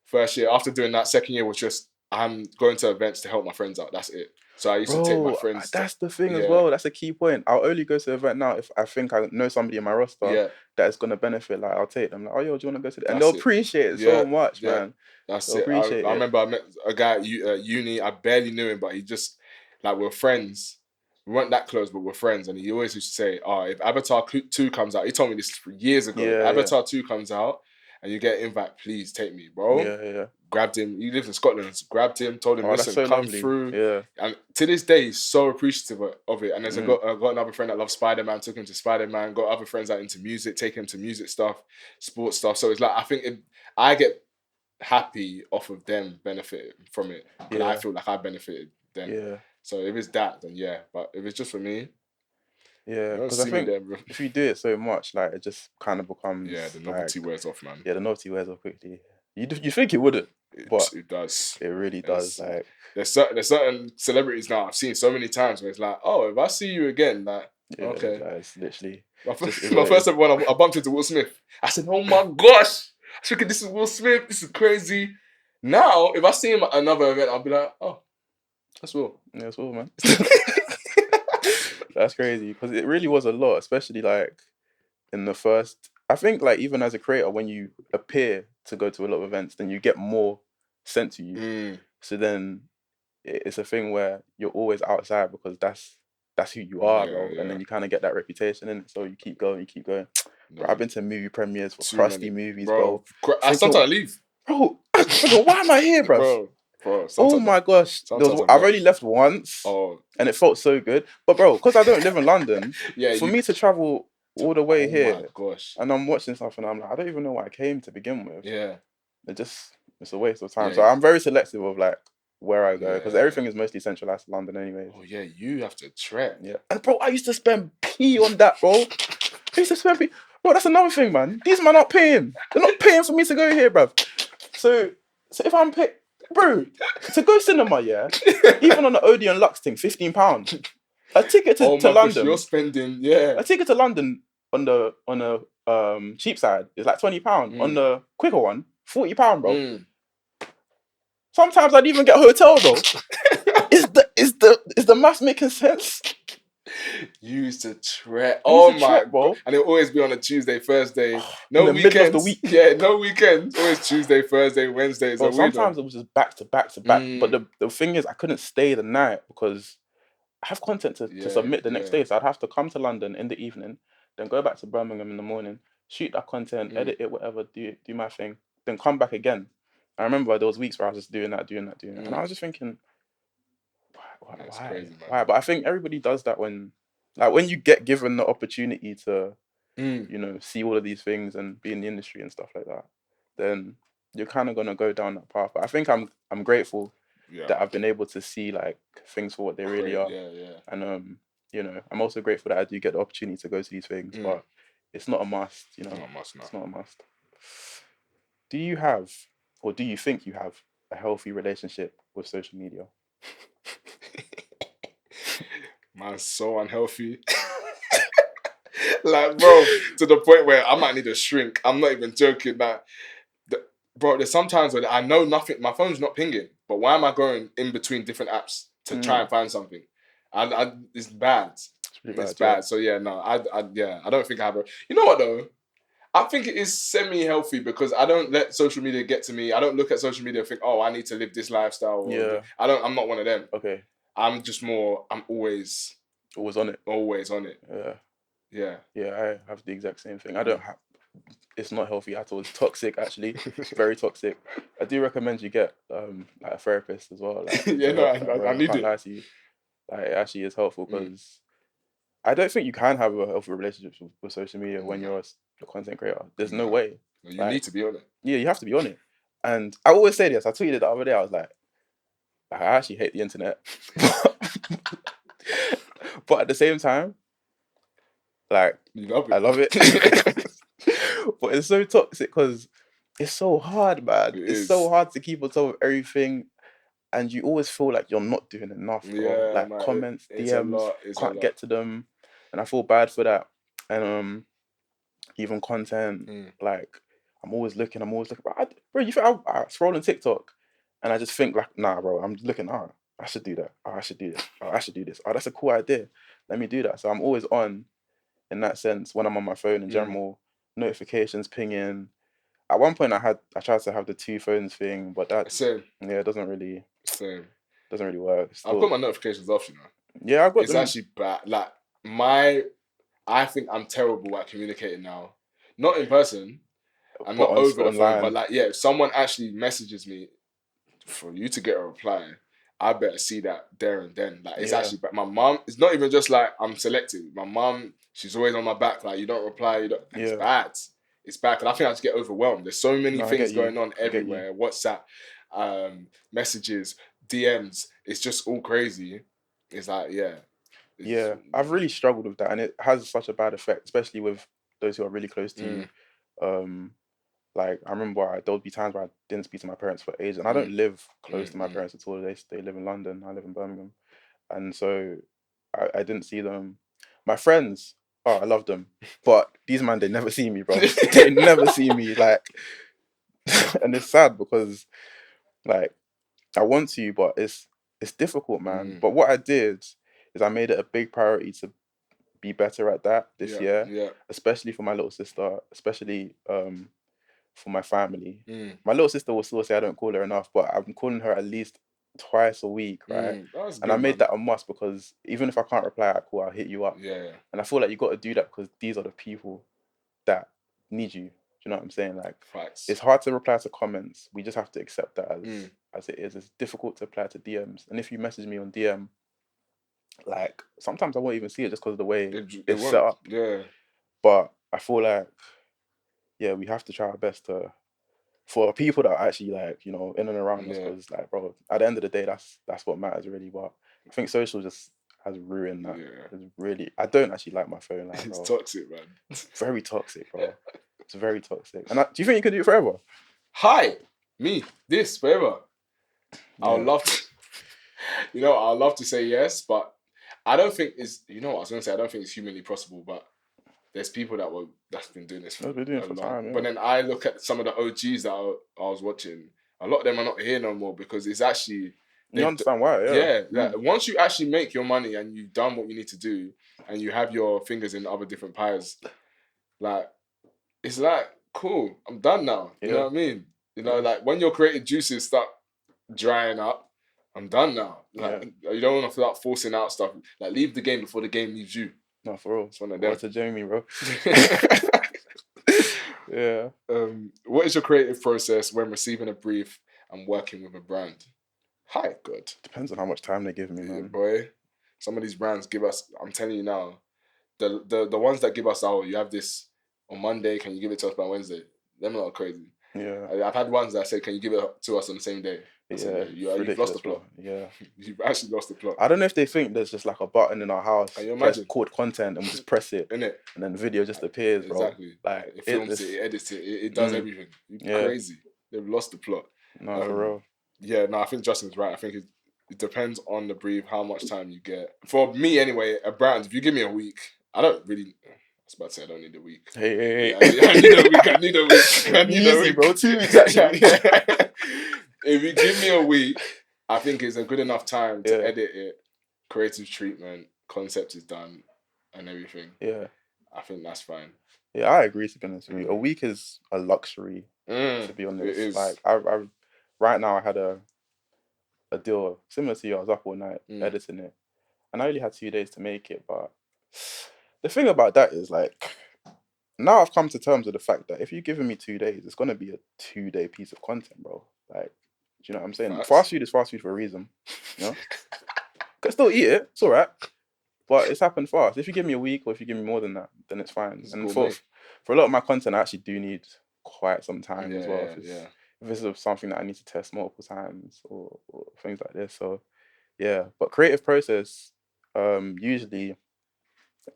first year, after doing that, second year was just I'm going to events to help my friends out. That's it. So I used to take my friends. That's the thing as well. That's a key point. I'll only go to the event now if I think I know somebody in my roster that is going to benefit. Like, I'll take them. Like, oh, yo, do you want to go to that? And they'll appreciate it so much, man. That's it. I remember I met a guy at uni. I barely knew him, but he just, like, we're friends. We weren't that close, but we're friends. And he always used to say, oh, if Avatar 2 comes out, he told me this years ago. If Avatar 2 comes out and you get an invite, please take me, bro. Yeah. Grabbed him. He lives in Scotland. Grabbed him, told him, listen, come lovely. through. Yeah. And to this day, he's so appreciative of it. And there's I got another friend that loves Spider-Man, took him to Spider-Man. Got other friends that are into music, take him to music stuff, sports stuff. So it's like, I think I get happy off of them benefiting from it. And I feel like I benefited them. Yeah. So if it's that, then yeah. But if it's just for me, because I think if you do it so much, like, it just kind of becomes the novelty wears off, man. Yeah, the novelty wears off quickly. You think it wouldn't, but it does. It really does. Like, there's certain celebrities now I've seen so many times where it's like, oh, if I see you again, like, okay, it's literally my first ever one. I bumped into Will Smith. I said, oh my gosh, I think this is Will Smith. This is crazy. Now, if I see him at another event, I'll be like, oh, that's Will. Yeah, that's Will, man. That's crazy, because it really was a lot, especially like in the first. I think, like, even as a creator, when you appear to go to a lot of events, then you get more sent to you. So then it's a thing where you're always outside because that's who you are, bro. And then you kind of get that reputation, and so you keep going. Bro, I've been to movie premieres for crusty movies, bro. I sometimes leave, bro. Why am I here, bro? Oh my gosh, I've only left once, and it felt so good. But bro, because I don't live in London, for me to travel all the way here, and I'm watching stuff, and I'm like, I don't even know why I came to begin with. Yeah, it's a waste of time. So I'm very selective of like where I go, because everything is mostly centralized to London anyway. Oh yeah, you have to trek. Yeah, and bro, I used to spend P on that, bro. Bro, that's another thing, man. These men aren't paying. They're not paying for me to go here, bruv. So if I'm paying, bro, to go cinema, even on the Odeon Lux thing, £15. A ticket to London. Gosh, you're spending, A ticket to London on the cheap side is like £20. On the quicker one, £40, bro. Sometimes I'd even get a hotel, though. Is the maths making sense? You used to trek. Oh my, bro! And it'll always be on a Tuesday, Thursday. No weekends. Middle of the week. Yeah, no weekends. Always Tuesday, Thursday, Wednesdays. Well, sometimes it was just back to back to back. But the thing is, I couldn't stay the night because I have content to submit the next day. So I'd have to come to London in the evening, then go back to Birmingham in the morning, shoot that content, edit it, whatever, do my thing, then come back again. I remember there was weeks where I was just doing that. And I was just thinking, why? Crazy, why? But I think everybody does that when you get given the opportunity to, see all of these things and be in the industry and stuff like that, then you're kind of gonna go down that path. But I think I'm grateful that I've been able to see like things for what they really are. And I'm also grateful that I do get the opportunity to go to these things, but it's not a must. It's not a must. Do you have, or do you think you have, a healthy relationship with social media? Man's so unhealthy. Like, bro, to the point where I might need a shrink. I'm not even joking. Like, bro, there's sometimes when I know nothing, my phone's not pinging, but why am I going in between different apps to try and find something? It's bad. It's bad. So yeah, no, I don't think I have a. You know what though? I think it is semi-healthy because I don't let social media get to me. I don't look at social media and think, oh, I need to live this lifestyle. I'm not one of them. Okay. I'm just more, I'm always on it. Always on it. Yeah, I have the exact same thing. I don't have, it's not healthy at all. It's toxic, actually. Very toxic. I do recommend you get like a therapist as well. Like, I need it. Lie to you. Like, it actually is helpful because I don't think you can have a healthy relationship with social media when you're a content creator. There's no way. You need to be on it. Yeah, you have to be on it. And I always say this. I tweeted the other day. I was like, I actually hate the internet. But at the same time, like, I love it. But it's so toxic because it's so hard, man. It's so hard to keep on top of everything. and you always feel like you're not doing enough, bro. Yeah, Like man, comments, it's a DMs, lot. It's a can't lot. get to them, and I feel bad for that. And even content, like I'm always looking. Bro, you think I scroll on TikTok, and I just think like, nah, bro. I'm looking. Oh, I should do that. Oh, I should do this. Oh, I should do this. Oh, that's a cool idea. Let me do that. So I'm always on, in that sense, when I'm on my phone in general, notifications pinging. At one point, I tried to have the 2 phones thing, but that Same. yeah, it doesn't really work. I've got my notifications off, you know. Yeah, I got It's them. actually bad. Like I think I'm terrible at communicating now. Not in person. I'm But not over the phone, online. but like, yeah, if someone actually messages me, for you to get a reply, I better see that there and then. Like, it's actually, but my mom, it's not even just like I'm selective. My mom, she's always on my back. Like, you don't reply, you don't. And it's bad. It's bad because I think I just get overwhelmed. There's so many things going on everywhere. WhatsApp, messages, DMs. It's just all crazy. It's like, yeah. I've really struggled with that, and it has such a bad effect, especially with those who are really close to you. Like I remember there'll be times where I didn't speak to my parents for ages, and I don't live close to my parents at all. They live in London. I live in Birmingham, and so I didn't see them. My friends, oh, I love them, but these man, they never see me, bro. They never see me, like, and it's sad because like I want to, but it's difficult, man. But what I did is I made it a big priority to be better at that this year, especially for my little sister, especially for my family. My little sister will still say I don't call her enough, but I'm calling her at least twice a week, right? And I made that a must because even if I can't reply at call, I'll hit you up. Yeah. And I feel like you got to do that because these are the people that need you. Do you know what I'm saying? Like, it's hard to reply to comments. We just have to accept that as it is. It's difficult to reply to DMs. And if you message me on DM, like sometimes I won't even see it just because of the way it's set up. Yeah. But I feel like, yeah, we have to try our best to, for people that are actually like, you know, in and around us, because like, bro, at the end of the day, that's what matters really. But I think social just has ruined that. It's really, I don't actually like my phone. Like, It's bro, toxic, man. It's very toxic, bro. It's very toxic. And do you think you can do it forever? Hi, me, this forever. I would love to. I'd love to say yes, but I don't think it's. You know what I was gonna say? I don't think it's humanly possible, but there's people that's been doing this for time. But then I look at some of the OGs that I was watching. A lot of them are not here no more because it's actually. You understand why? Like, once you actually make your money and you've done what you need to do, and you have your fingers in other different pies, like it's like cool. I'm done now. You know what I mean? Like when your creative juices start drying up, I'm done now. Like you don't want to start forcing out stuff. Like leave the game before the game leaves you. No, for real. It's one of them. What's a Jamie, bro? Yeah. What is your creative process when receiving a brief and working with a brand? Hi, good. Depends on how much time they give me, man. Boy, some of these brands give us. I'm telling you now, the ones that give us, you have this on Monday. Can you give it to us by Wednesday? Them not crazy. Yeah. I've had ones that say, can you give it to us on the same day? You've lost the plot. Yeah. You've actually lost the plot. I don't know if they think there's just like a button in our house. Can you imagine? Called content and we just press it. Innit? And then the video just appears, bro. Exactly. Like, it films it, edits it, it does everything. Crazy. They've lost the plot. No, for real. Yeah, no, I think Justin's right. I think it depends on the brief, how much time you get. For me, anyway, a brand, if you give me a week, I don't really. I was about to say I don't need a week. Hey. Yeah, I need a week. I need a week. I need a week, bro. 2 weeks actually. If you give me a week, I think it's a good enough time to edit it, creative treatment, concept is done, and everything. Yeah. I think that's fine. Yeah, I agree, to be honest with you. A week is a luxury, to be honest. It is. Like, I right now I had a deal similar to you. I was up all night editing it, and I only had 2 days to make it. But the thing about that is, like, now I've come to terms with the fact that if you're giving me 2 days, it's gonna be a 2-day piece of content, bro. Like, do you know what I'm saying? Fast food is fast food for a reason. You know, can still eat it. It's all right, but it's happened fast. If you give me a week, or if you give me more than that, then it's fine. And for a lot of my content, I actually do need quite some time as well. If it's something that I need to test multiple times or things like this. So yeah, but creative process, usually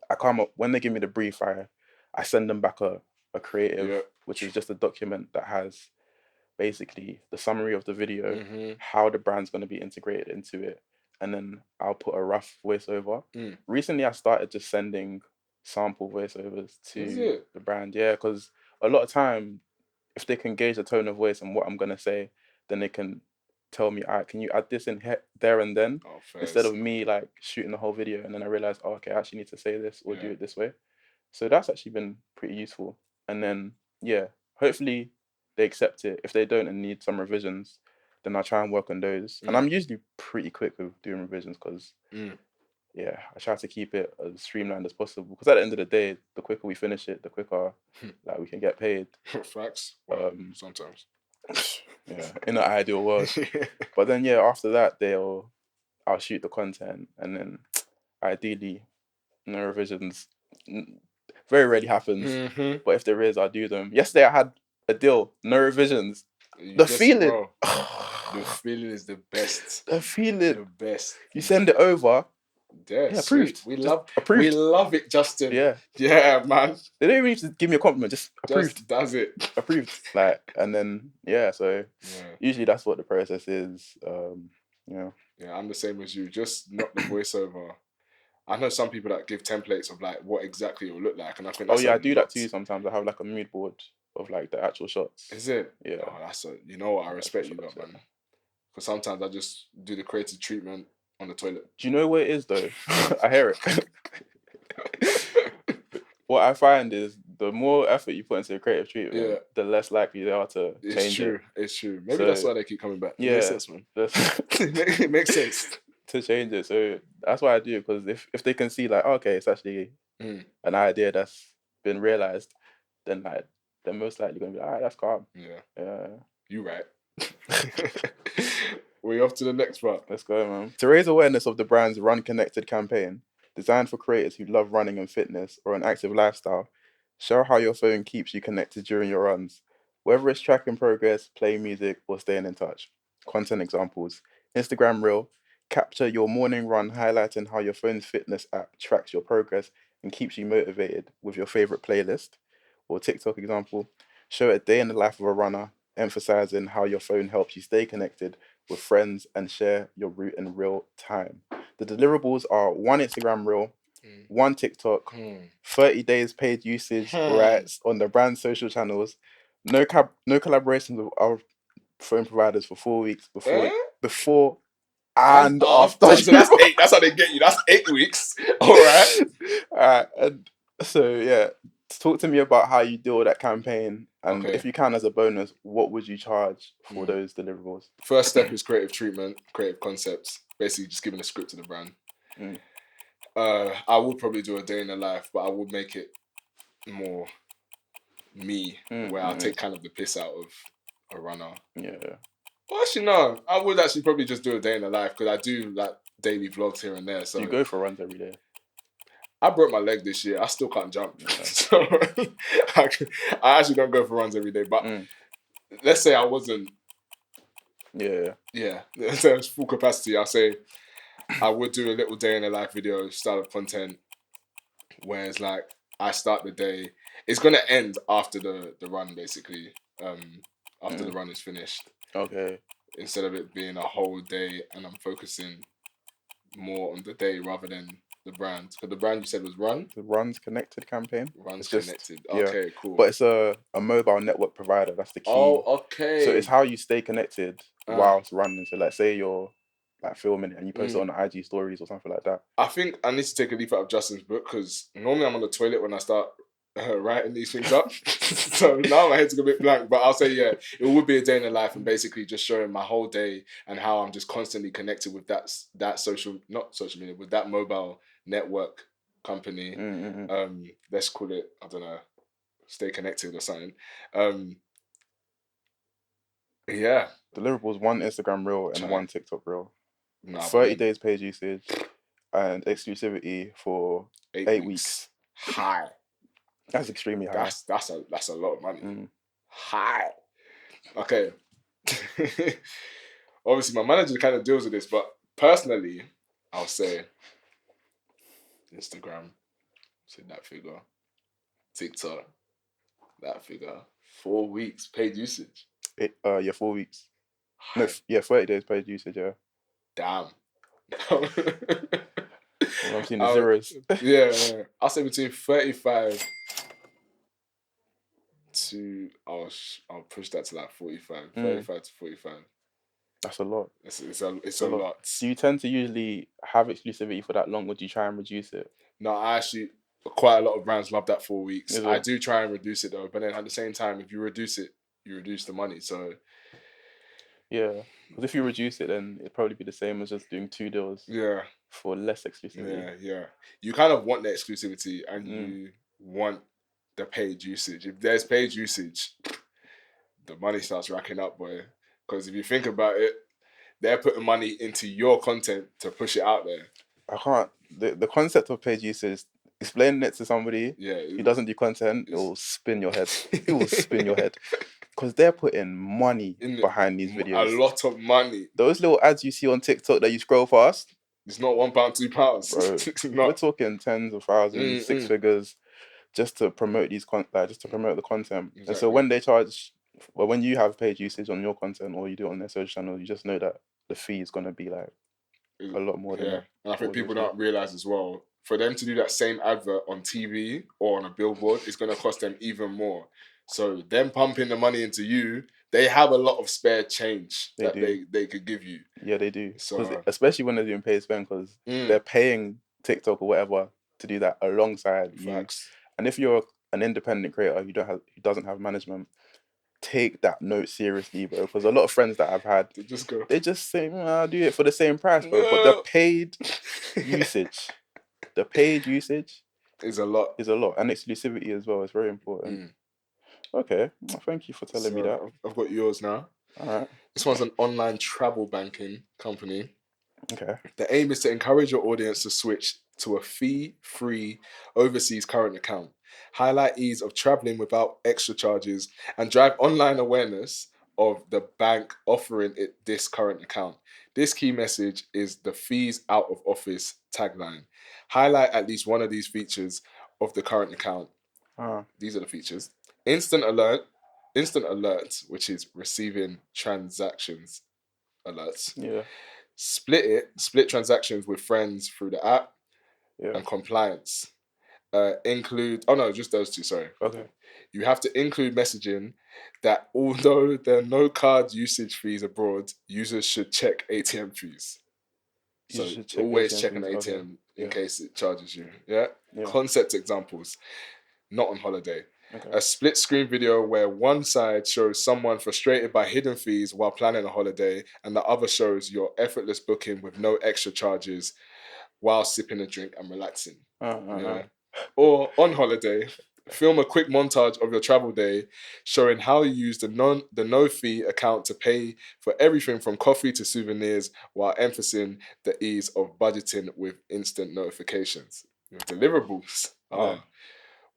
I come up when they give me the brief, I send them back a creative, which is just a document that has basically the summary of the video, Mm-hmm. how the brand's going to be integrated into it, and then I'll put a rough voiceover. Recently, I started just sending sample voiceovers to the brand, because a lot of time, if they can gauge the tone of voice and what I'm gonna say, then they can tell me, all right, can you add this in here, there and then, instead of me like shooting the whole video and then I realize, oh, okay, I actually need to say this or do it this way. So that's actually been pretty useful. And then hopefully they accept it. If they don't and need some revisions, then I'll try and work on those. And I'm usually pretty quick with doing revisions because I try to keep it as streamlined as possible. Because at the end of the day, the quicker we finish it, the quicker like we can get paid. Facts. Well, sometimes. In the ideal world. But then after that, I'll shoot the content, and then ideally, no revisions. Very rarely happens. But if there is, I'll do them. Yesterday, I had a deal, no revisions. The feeling is the best. The feeling. The best. You send it over. Approved. Approved. We love it, Justin. Yeah, man. They don't even need to give me a compliment. Just approved. Just does it. Approved. And then so usually that's what the process is. Yeah, I'm the same as you. Just not the voiceover. I know some people that give templates of like what exactly it will look like, and I think that's I do that too sometimes. I have like a mood board of like the actual shots. Is it? Yeah. Oh, you know what? I respect you, lot, man. Because sometimes I just do the creative treatment on the toilet. Do you know what it is though? I hear it. What I find is the more effort you put into a creative treatment, the less likely they are to change it. It's true. Maybe that's why they keep coming back. It makes sense, man. It makes sense to change it. So that's why I do it, because if they can see like, okay, it's actually an idea that's been realized, then like they're most likely gonna be like, all right, that's calm. Yeah. You right. We're off to the next part. Let's go, man. To raise awareness of the brand's Run Connected campaign, designed for creators who love running and fitness or an active lifestyle, show how your phone keeps you connected during your runs. Whether it's tracking progress, playing music, or staying in touch. Content examples. Instagram Reel. Capture your morning run, highlighting how your phone's fitness app tracks your progress and keeps you motivated with your favorite playlist. Or TikTok example. Show a day in the life of a runner, emphasizing how your phone helps you stay connected with friends and share your route in real time. The deliverables are 1 Instagram Reel, 1 TikTok, 30 days paid usage rights on the brand's social channels, no collaborations with our phone providers for 4 weeks before and after. So that's 8. That's how they get you. That's 8 weeks. All right. And so talk to me about how you deal with that campaign, and if you can, as a bonus, what would you charge for those deliverables? First step is creative treatment, creative concepts. Basically, just giving a script to the brand. I would probably do a day in the life, but I would make it more me, where I'll take kind of the piss out of a runner. Well, actually, no. I would actually probably just do a day in the life, because I do like daily vlogs here and there. So you go for runs every day? I broke my leg this year. I still can't jump. So I actually don't go for runs every day. But let's say I wasn't. Let's say I was full capacity. I'll say I would do a little day in the life video style of content, where it's like I start the day. It's gonna end after the run, basically. After the run is finished. Okay. Instead of it being a whole day, and I'm focusing more on the day rather than the brand. Because the brand you said was Run? The Run's Connected campaign. Run's Connected. Okay, cool. But it's a mobile network provider. That's the key. Oh, okay. So it's how you stay connected whilst running. So like, say you're like filming it and you post it on the IG stories or something like that. I think I need to take a leaf out of Justin's book, because normally I'm on the toilet when I start writing these things up. So now my head's a bit blank, but I'll say it would be a day in the life, and basically just showing my whole day and how I'm just constantly connected with that not social media, with that mobile network company. Let's call it, I don't know, stay connected or something. Deliverables 1 Instagram Reel and 1 TikTok Reel. 30 days paid usage and exclusivity for 8 weeks. High. That's extremely high. That's a lot of money. High. Okay. Obviously, my manager kind of deals with this, but personally, I'll say Instagram, say that figure. TikTok, that figure. 4 weeks paid usage. Yeah, 4 weeks. No, 30 days paid usage. Yeah. Damn. Well, I'm seeing the zeros. Yeah. I'll say between 35 to I'll push that to like 45. 35 to 45. That's a lot. It's a lot. Do you tend to usually have exclusivity for that long, or do you try and reduce it? No, I actually, quite a lot of brands love that 4 weeks. Is I it? do try and reduce it though, but then at the same time, if you reduce it, you reduce the money. So Yeah, because if you reduce it, then it'd probably be the same as just doing 2 deals. yeah, For less exclusivity. yeah. You kind of want the exclusivity, and you want the paid usage. If there's paid usage, the money starts racking up, boy. Because if you think about it, they're putting money into your content to push it out there. I can't. The concept of paid usage, explaining it to somebody who doesn't do content, it will spin your head. It will spin your head. Because they're putting money behind these videos. A lot of money. Those little ads you see on TikTok that you scroll past. It's not £1, £2. Bro, we're talking tens of thousands, 6 figures, just to promote these just to promote the content. Exactly. And so when they charge, well, when you have paid usage on your content or you do it on their social channel, you just know that the fee is gonna be like a lot more than that. And I think people don't realize as well, for them to do that same advert on TV or on a billboard, it's going to cost them even more. So them pumping the money into you, they have a lot of spare change they could give you. Yeah, they do. So especially when they're doing paid spend, because they're paying TikTok or whatever to do that alongside you. And if you're an independent creator who doesn't have management, take that note seriously, bro. Because a lot of friends that I've had, they just say, I'll do it for the same price, bro. But the paid usage, is a lot. And exclusivity as well is very important. Okay, well, thank you for telling me that. I've got yours now. All right. This one's an online travel banking company. Okay. The aim is to encourage your audience to switch to a fee-free overseas current account, highlight ease of traveling without extra charges, and drive online awareness of the bank offering it this current account. This key message is the fees out of office tagline. Highlight at least one of these features of the current account. These are the features. Instant alert, which is receiving transactions alerts. Yeah. Split transactions with friends through the app. Yeah. And compliance. Just those two, sorry. Okay. You have to include messaging that although there are no card usage fees abroad, users should check ATM fees. So always check an ATM in case it charges you. Yeah? Concept examples. Not on holiday. Okay. A split screen video where one side shows someone frustrated by hidden fees while planning a holiday, and the other shows your effortless booking with no extra charges while sipping a drink and relaxing. Or on holiday, film a quick montage of your travel day showing how you use the no fee account to pay for everything from coffee to souvenirs while emphasizing the ease of budgeting with instant notifications. With deliverables.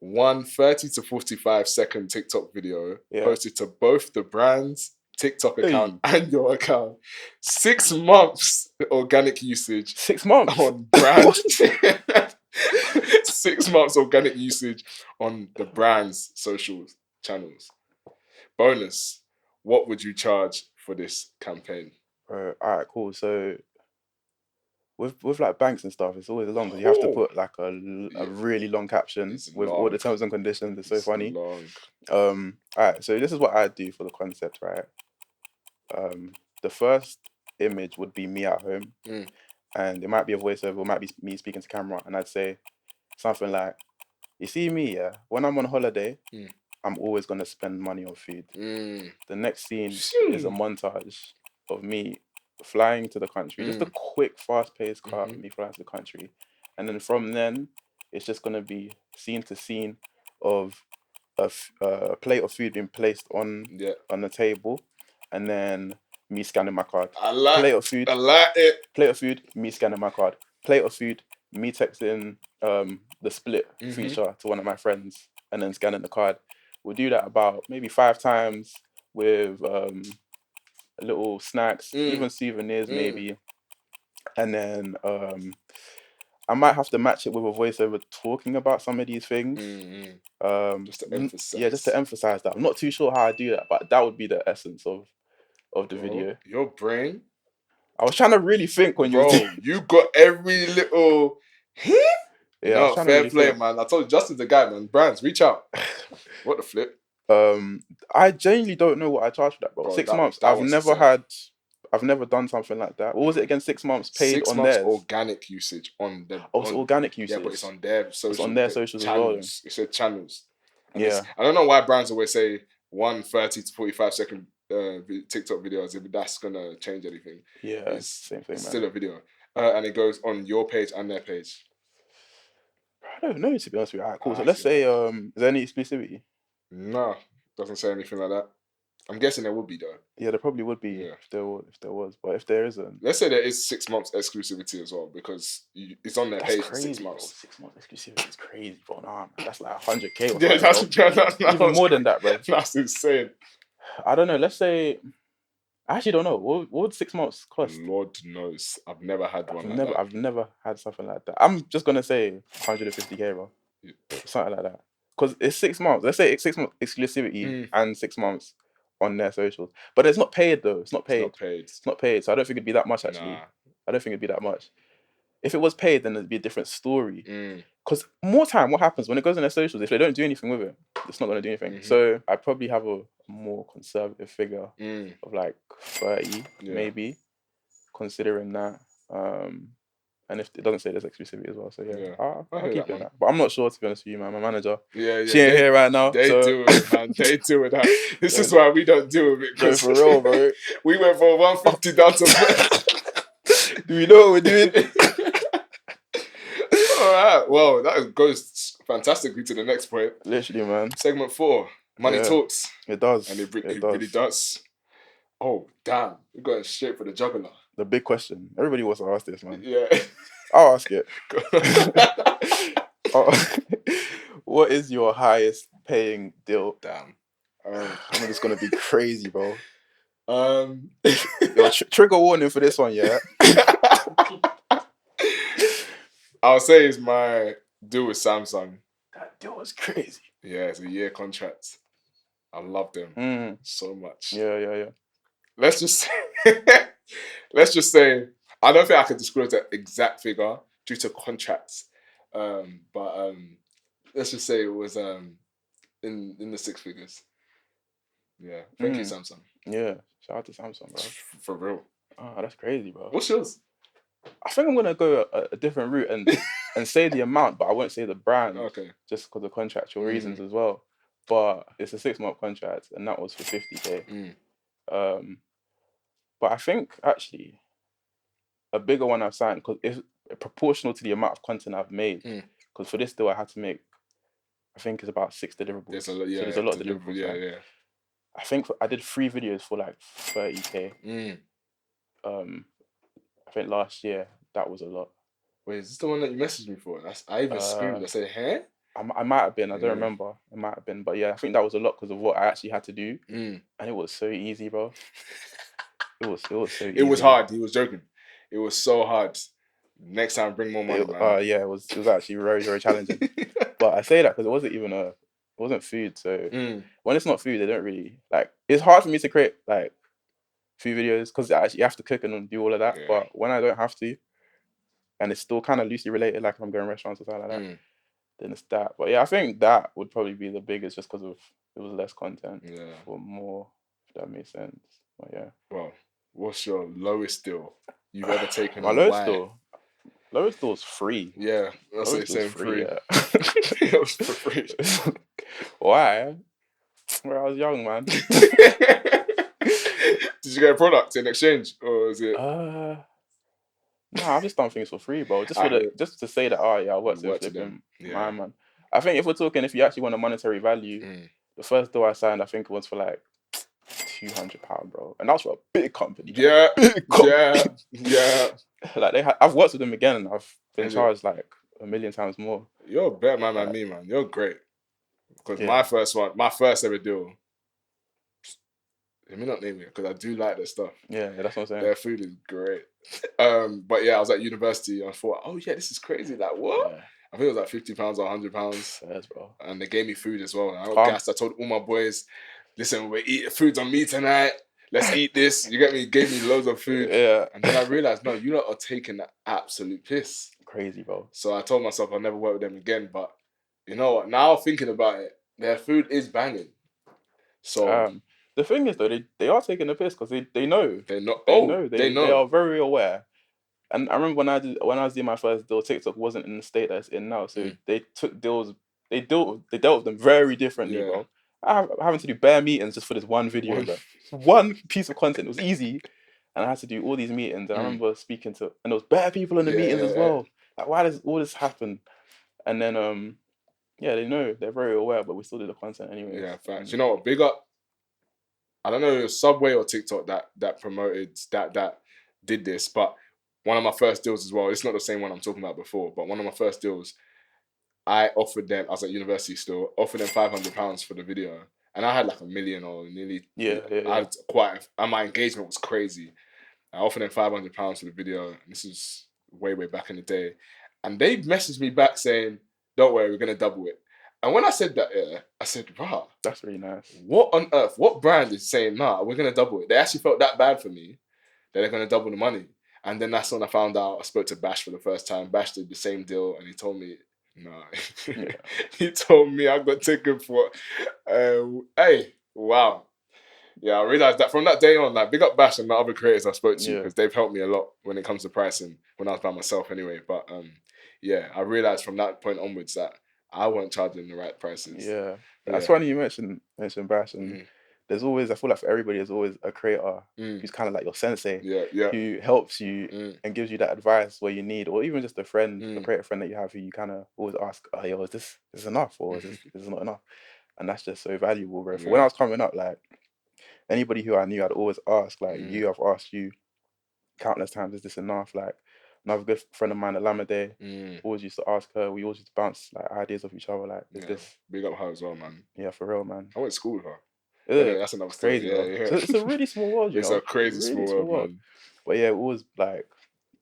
One 30 to 45 second TikTok video posted to both the brand's TikTok account and your account. 6 months organic usage. 6 months on brand. 6 months organic usage on the brand's social channels. Bonus. What would you charge for this campaign? All right, cool. So with like banks and stuff, it's always long because you have to put like a really long caption with all the terms and conditions. It's so funny. Long. All right, so this is what I do for the concept, right? The first image would be me at home, and it might be a voiceover, it might be me speaking to camera, and I'd say something like, "You see me, yeah? When I'm on holiday, I'm always gonna spend money on food." The next scene is a montage of me flying to the country, just a quick, fast-paced cut of me flying to the country, and then from then it's just gonna be scene to scene of a plate of food being placed on the table, and then me scanning my card. Plate of food. I like it. Plate of food, me scanning my card. Plate of food, me texting the split feature to one of my friends, and then scanning the card. We'll do that about maybe 5 times with little snacks, even souvenirs maybe. And then I might have to match it with a voiceover talking about some of these things. Just to emphasize. Yeah, just to emphasize that. I'm not too sure how I do that, but that would be the essence of the video. Your brain. I was trying to really think when you got every little hint. Yeah, I was trying to really play, think. man. I told you, Justin's the guy, man. Brands, reach out. What the flip? I genuinely don't know what I charged for that, bro. 6 months. I've never done something like that. What was it again? 6 months paid 6 on months theirs. Organic usage on the. It's organic usage. Yeah, but it's on their social. It's on their socials channels. as well. It said channels. And yeah. I don't know why brands always say 30 to 45 second TikTok videos. If that's gonna change anything. Yeah, it's same thing. It's still a video, and it goes on your page and their page. I don't know, to be honest with you. Alright, cool. So let's say, is there any exclusivity? No, doesn't say anything like that. I'm guessing there would be though. Yeah, there probably would be if there was, but if there isn't, let's say there is 6 months exclusivity as well, because it's on their page for 6 months. Bro. 6 months exclusivity is crazy, bro. Nah, man, that's like 100K. Yeah, that's even more than that, bro. That's insane. I don't know. Let's say. I actually don't know. What would 6 months cost? Lord knows. I've never had one. I've never had something like that. I'm just gonna say 150K, bro. Yeah. Something like that. Because it's 6 months. Let's say it's 6 months exclusivity and 6 months on their socials. But it's not paid though. It's not paid. It's not paid. So I don't think it'd be that much actually. Nah. I don't think it'd be that much. If it was paid, then it'd be a different story. Because more time, what happens when it goes on their socials? If they don't do anything with it, it's not gonna do anything. So I'd probably have a more conservative figure of like 30, maybe, considering that. And if it doesn't say there's exclusivity as well, so I'll keep it that. But I'm not sure, to be honest with you, man. My manager, she ain't here right now. They do it, man. They deal with that. This is why we don't deal with it. Go for real, bro. We went from 150 down to. Do we know what we're doing? All right. Well, that goes fantastically to the next point. Literally, man. Segment 4. Money talks. It does. And it really does. Oh, damn. We're going straight for the juggler. The big question. Everybody wants to ask this, man. Yeah. I'll ask it. What is your highest paying deal? Damn. I'm just going to be crazy, bro. Trigger warning for this one, yeah? I'll say it's my deal with Samsung. That deal was crazy. Yeah, it's a year contract. I love them so much. Yeah. Let's just say I don't think I can disclose the exact figure due to contracts. But let's just say it was in the 6 figures. Yeah. Thank you, Samsung. Yeah. Shout out to Samsung, bro. For real. Oh, that's crazy, bro. What's yours? I think I'm gonna go a different route and say the amount, but I won't say the brand. Okay. Just because of contractual reasons as well. But it's a 6-month contract, and that was for 50K. But I think actually a bigger one I've signed, because it's proportional to the amount of content I've made. Because for this deal, I had to make, I think it's about 6 deliverables. There's a lot of deliverables. Yeah. I think I did 3 videos for like 30K. I think last year that was a lot. Wait, is this the one that you messaged me for? I even screamed. I said, "Huh?" I might have been. I don't remember. It might have been, but yeah, I think that was a lot because of what I actually had to do, and it was so easy, bro. It was so easy. It was hard. He was joking. It was so hard. Next time, bring more money, man. Yeah, it was actually very, very challenging. But I say that because it wasn't food. So when it's not food, they don't really like. It's hard for me to create like food videos because actually you have to cook and do all of that. Yeah. But when I don't have to, and it's still kind of loosely related, like if I'm going to restaurants or something like that, then it's that. But yeah, I think that would probably be the biggest, just because of it was less content or more, if that makes sense. But yeah. Well, what's your lowest deal you've ever taken? My lowest deal is free. Yeah, that's the same free. Yeah. It was for free. Why? When I was young, man. Did you get a product in exchange, or is it? I've just done things for free, bro. Just to say that, I worked with them. My man. I think if you actually want a monetary value, the first deal I signed, I think it was for like £200, bro, and that was for a big company. Yeah, yeah. Like I've worked with them again, and I've been charged like 1,000,000 times more. You're a better man than me, man. You're great. Because my first ever deal, let me not name it because I do like their stuff. Yeah, that's what I'm saying. Their food is great. But yeah, I was at university. I thought, oh yeah, this is crazy. Like what? Yeah. I think it was like £50 or £100. Yes, bro. And they gave me food as well. And I got gassed. I told all my boys, listen, we're eating food's on me tonight. Let's eat this. You get me? Gave me loads of food. Yeah. And then I realized, no, you lot are taking the absolute piss. Crazy, bro. So I told myself I'll never work with them again. But you know what? Now thinking about it, their food is banging. So the thing is though, they are taking the piss because they know. They know. They are very aware. And I remember when I was doing my first deal, TikTok wasn't in the state that it's in now. So they took deals. They dealt with them very differently, bro. I'm having to do bare meetings just for this one video, bro. One piece of content. It was easy, and I had to do all these meetings. And I remember speaking to, and there was bare people in the meetings as well. Like, why does all this happen? And then yeah, they know, they're very aware, but we still do the content anyway. Yeah, facts. You know what? Big up. I don't know, Subway or TikTok that promoted that did this, but one of my first deals as well. It's not the same one I'm talking about before, but one of my first deals, I offered them. I was at university still. Offered them £500 for the video, and I had like 1 million or nearly. Yeah. I had and my engagement was crazy. I offered them £500 for the video, and this is way back in the day, and they messaged me back saying, "Don't worry, we're gonna double it." And when I said that, I said, "Wow, that's really nice. What on earth? What brand is saying, nah, we're gonna double it?" They actually felt that bad for me that they're gonna double the money. And then that's when I found out. I spoke to Bash for the first time. Bash did the same deal, and he told me, "Nah." He told me I got taken for. Hey, wow. Yeah, I realized that from that day on, like, big up Bash and the other creators I spoke to because they've helped me a lot when it comes to pricing when I was by myself anyway. But yeah, I realized from that point onwards that I wasn't charging the right prices. Yeah, that's funny you mentioned Bash, and there's always, I feel like for everybody, there's always a creator who's kind of like your sensei, who helps you and gives you that advice where you need, or even just a friend, a creator friend that you have who you kind of always ask, "Oh, yo, is this enough, or is this not enough?" And that's just so valuable, bro. For when I was coming up, like anybody who I knew, I'd always ask, like I've asked you countless times, "Is this enough?" Like another good friend of mine, Alamede, always used to ask her. We always used to bounce like ideas off each other. Like, is this? Big up her as well, man. Yeah, for real, man. I went to school with her. Yeah, that's another story. crazy, bro. So it's a really small world, you know. It's a crazy small world, man. But yeah, we always like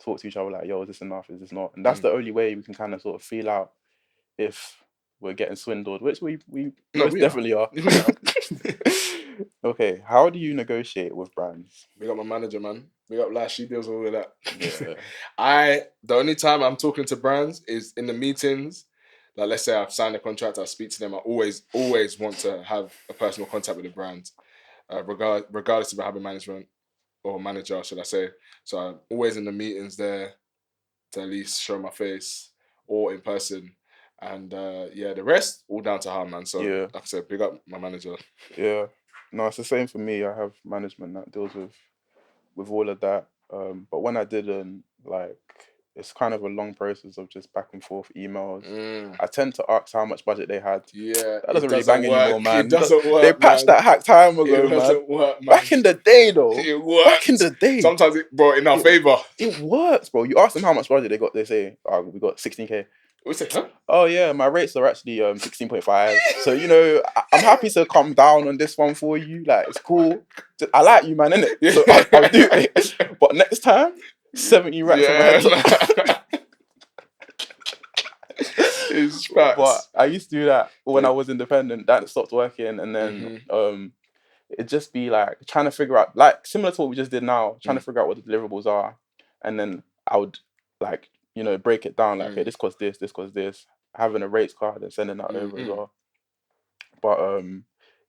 talk to each other, like, "Yo, is this enough? Is this not?" And that's the only way we can kind of sort of feel out if we're getting swindled, which we most definitely are. Okay, how do you negotiate with brands? We got my manager, man. We got Lash. She deals with all of that. Yeah. The only time I'm talking to brands is in the meetings. Like, let's say I've signed a contract, I speak to them. I always want to have a personal contact with the brand, regardless if I have a management or manager, should I say. So I'm always in the meetings there to at least show my face or in person. And yeah, the rest, all down to her, man. So like I said, big up my manager. Yeah. No, it's the same for me. I have management that deals with all of that. But when I didn't, like, it's kind of a long process of just back and forth emails. I tend to ask how much budget they had. Yeah, that doesn't really bang anymore, man. It doesn't work. They patched that hack time ago, man. It doesn't work, man. Back in the day, though. It works. Back in the day. Sometimes it brought in our favor. It works, bro. You ask them how much budget they got. They say, "Oh, we got 16K." We say, huh? "Oh yeah, my rates are actually 16.5. So you know, I'm happy to come down on this one for you. Like, it's cool. I like you, man, innit? Yeah. So I'll do it. But next time, 70 racks on my head." It's facts. But I used to do that when I was independent. That stopped working, and then it'd just be like trying to figure out, like similar to what we just did now, trying to figure out what the deliverables are, and then I would like, you know, break it down, like, okay, this costs this, having a rates card and sending that over as well. But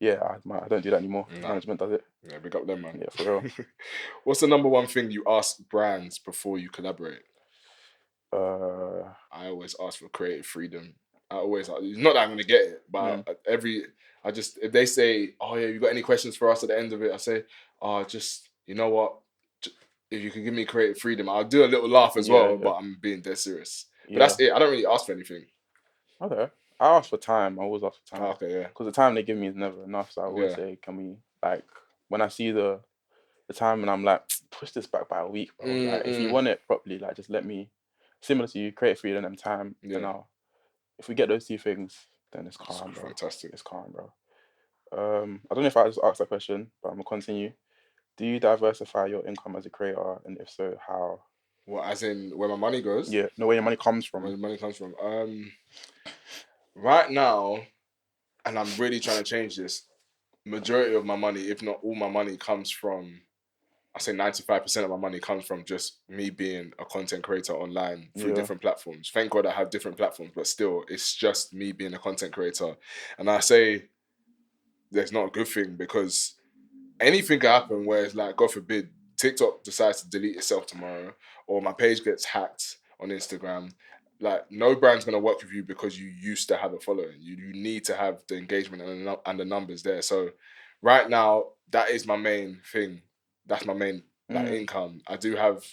yeah, I don't do that anymore. Management does it. Yeah, big up them, man. Yeah, for real. What's the number one thing you ask brands before you collaborate? I always ask for creative freedom. It's not that I'm gonna get it, but if they say, "Oh yeah, you got any questions for us?" at the end of it, I say, "Oh, just, you know what? If you can give me creative freedom," I'll do a little laugh as well, but I'm being dead serious. But that's it. I don't really ask for anything. Okay. I ask for time. I always ask for time. Okay, yeah. Because the time they give me is never enough. So I always say, "Can we, like, when I see the time and I'm like, push this back by a week, bro. Like, if you want it properly, like, just let me, similar to you, create freedom and time. And if we get those two things, then it's calm, bro. Fantastic. It's calm, bro. I don't know if I just asked that question, but I'm gonna continue. Do you diversify your income as a creator, and if so, how? What, as in where my money goes? Yeah, no, where your money comes Where from. the money comes from. Right now, and I'm really trying to change this. Majority of my money, if not all my money, comes from. I say 95% of my money comes from just me being a content creator online through different platforms. Thank God I have different platforms, but still, it's just me being a content creator. And I say there's not a good thing because anything can happen where it's like, God forbid, TikTok decides to delete itself tomorrow or my page gets hacked on Instagram. Like, no brand's going to work with you because you used to have a following. You need to have the engagement and the numbers there. So right now, that is my main thing. That's my main income. I do have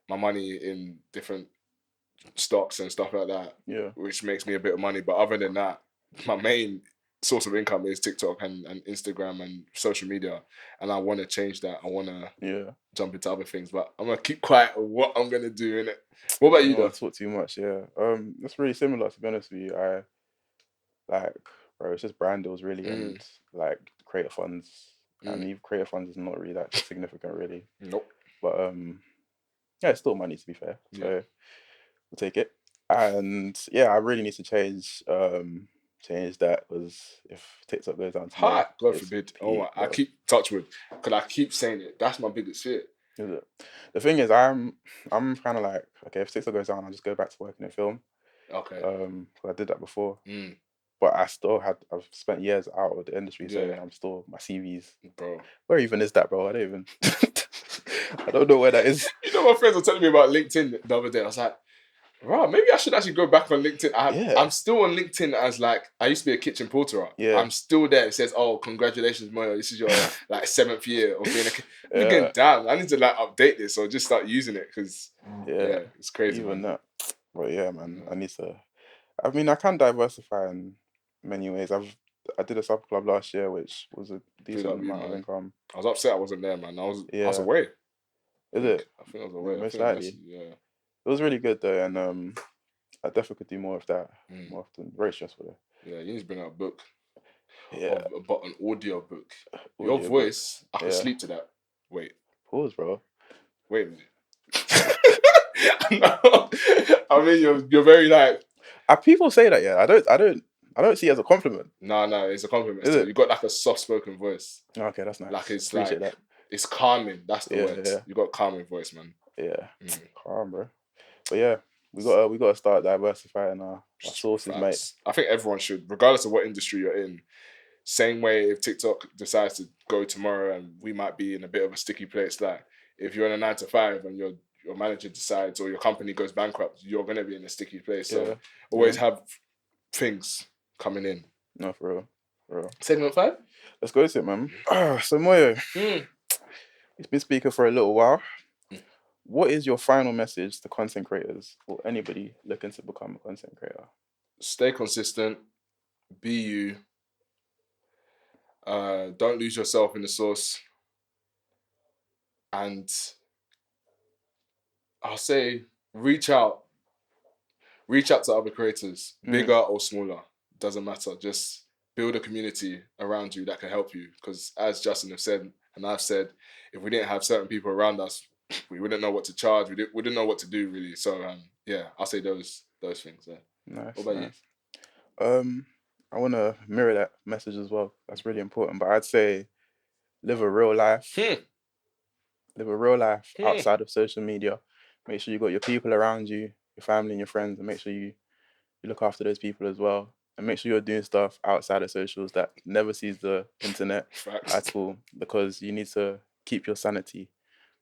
my money in different stocks and stuff like that, which makes me a bit of money. But other than that, my main source of income is TikTok and Instagram and social media. And I want to change that. I want to jump into other things, but I'm going to keep quiet on what I'm going to do, innit? What about you, though? I talk too much, yeah. That's really similar, to be honest with you. I, like, bro, it's just brand deals, really, and, like, creator funds. And even creator funds is not really that significant, really. Nope. But, yeah, it's still money, to be fair. So we'll take it. And, yeah, I really need to change that, because if TikTok goes down tomorrow, God forbid. I keep touch wood, because I keep saying it. That's my biggest fear. Is it? The thing is, I'm kind of like, okay, if TikTok goes down, I'll just go back to working in film. Okay. I did that before. But I've spent years out of the industry, so I'm still, my CVs. Bro. Where even is that, bro? I don't even, I don't know where that is. You know, my friends were telling me about LinkedIn the other day. I was like, right, maybe I should actually go back on LinkedIn. I'm still on LinkedIn as, like, I used to be a kitchen porter. I'm still there. It says, oh, congratulations, Moyo. This is your, like, 7th year of being a getting down. I need to, like, update this or just start using it because, it's crazy, even man. that. But yeah, man, I need to, I mean, I can diversify in many ways. I did a sub club last year, which was a decent amount of income. I was upset I wasn't there, man. I was away. Is it? I think I was away. Most likely. It was really good though, and I definitely could do more of that more often. Very stressful though. Yeah, you need to bring out a book. Yeah. About an audio book. Your voice, I could sleep to that. Wait. Pause, bro. Wait a minute. No. I mean, you're very, like. People say that, yeah. I don't see it as a compliment. No, it's a compliment. You got, like, a soft-spoken voice. Okay, that's nice. Like, it's appreciate like that. It's calming. That's the word. Yeah. You got a calming voice, man. Yeah, calm, bro. But yeah, we got to start diversifying our sources, mate. I think everyone should, regardless of what industry you're in. Same way, if TikTok decides to go tomorrow and we might be in a bit of a sticky place, like if you're in a 9 to 5 and your manager decides or your company goes bankrupt, you're gonna be in a sticky place. So always have things coming in. No, for real. Segment 5. Let's go to it, man. So Moyo, it's been speaking for a little while. What is your final message to content creators or anybody looking to become a content creator? Stay consistent. Be you. Don't lose yourself in the sauce. And I'll say reach out to other creators, bigger or smaller, doesn't matter. Just build a community around you that can help you. Because as Justin have said, and I've said, if we didn't have certain people around us, we wouldn't know what to charge. We didn't know what to do, really. So I'll say those things. Yeah. Nice. What about you? I want to mirror that message as well. That's really important. But I'd say live a real life. Live a real life outside of social media. Make sure you got your people around you, your family and your friends, and make sure you look after those people as well. And make sure you're doing stuff outside of socials that never sees the internet at all, because you need to keep your sanity.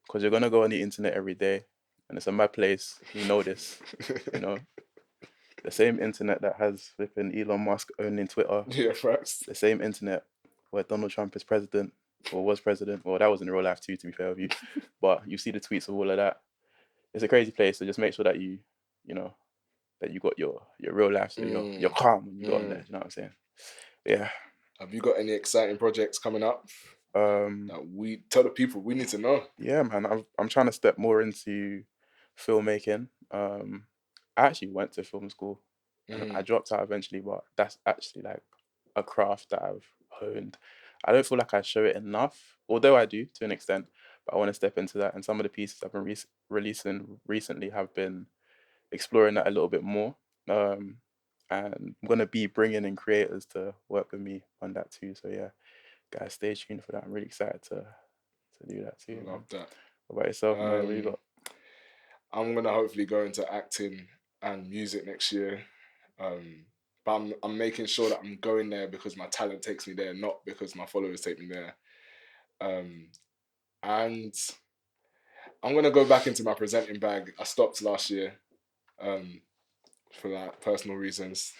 Because you're gonna go on the internet every day, and it's a mad place. You know this, you know. The same internet that has flipping Elon Musk owning Twitter. Yeah, facts. The same internet where Donald Trump is president or was president. Well, that was in real life too, to be fair with you. But you see the tweets of all of that. It's a crazy place. So just make sure that you got your real life, so you're calm when you go on there. You know what I'm saying? Yeah. Have you got any exciting projects coming up? That we tell the people we need to know. Yeah, man. I'm trying to step more into filmmaking. I actually went to film school. And I dropped out eventually, but that's actually like a craft that I've honed. I don't feel like I show it enough, although I do to an extent. But I want to step into that, and some of the pieces I've been releasing recently have been exploring that a little bit more. And I'm gonna be bringing in creators to work with me on that too. So yeah, guys, stay tuned for that. I'm really excited to do that too. Love that. What about yourself, Moyo? What you got? I'm gonna hopefully go into acting and music next year. But I'm making sure that I'm going there because my talent takes me there, not because my followers take me there. And I'm gonna go back into my presenting bag. I stopped last year for like personal reasons,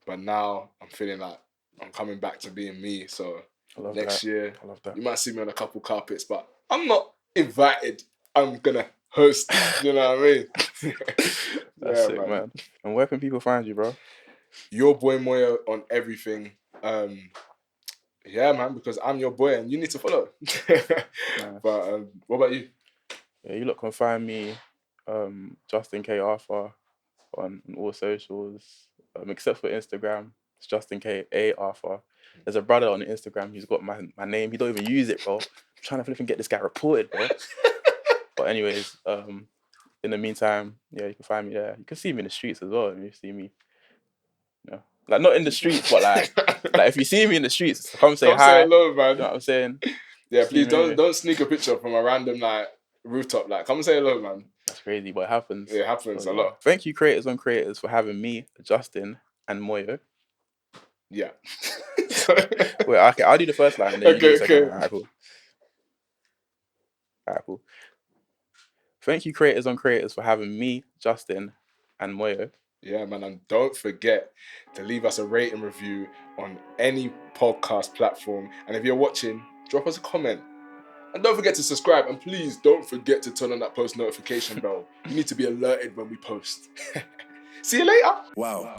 but now I'm feeling like I'm coming back to being me. So next year, I love that. You might see me on a couple carpets, but I'm not invited. I'm gonna host. You know what I mean? That's sick, man. And where can people find you, bro? Your boy Moyo on everything. Yeah, man, because I'm your boy and you need to follow. Nice. But what about you? Yeah, you lot can find me, Justin K Arthur, on all socials, except for Instagram. It's Justin K A Arthur. There's a brother on Instagram who's got my name. He don't even use it, bro. I'm trying to flip and get this guy reported, bro. But anyways, in the meantime, yeah, you can find me there. You can see me in the streets as well. If you see me, you know, like not in the streets, but like if you see me in the streets, come say hi. Say hello, man. You know what I'm saying? Yeah, please don't sneak a picture from a random like rooftop. Like, come say hello, man. That's crazy, but it happens. It happens a lot. Thank you, creators on creators, for having me, Justin, and Moyo. Yeah. Wait, okay, I'll do the first line and then you do the second line. Alright, cool. Thank you, creators on creators, for having me, Justin, and Moyo. Yeah, man, and don't forget to leave us a rating review on any podcast platform. And if you're watching, drop us a comment. And don't forget to subscribe. And please don't forget to turn on that post notification bell. You need to be alerted when we post. See you later. Wow.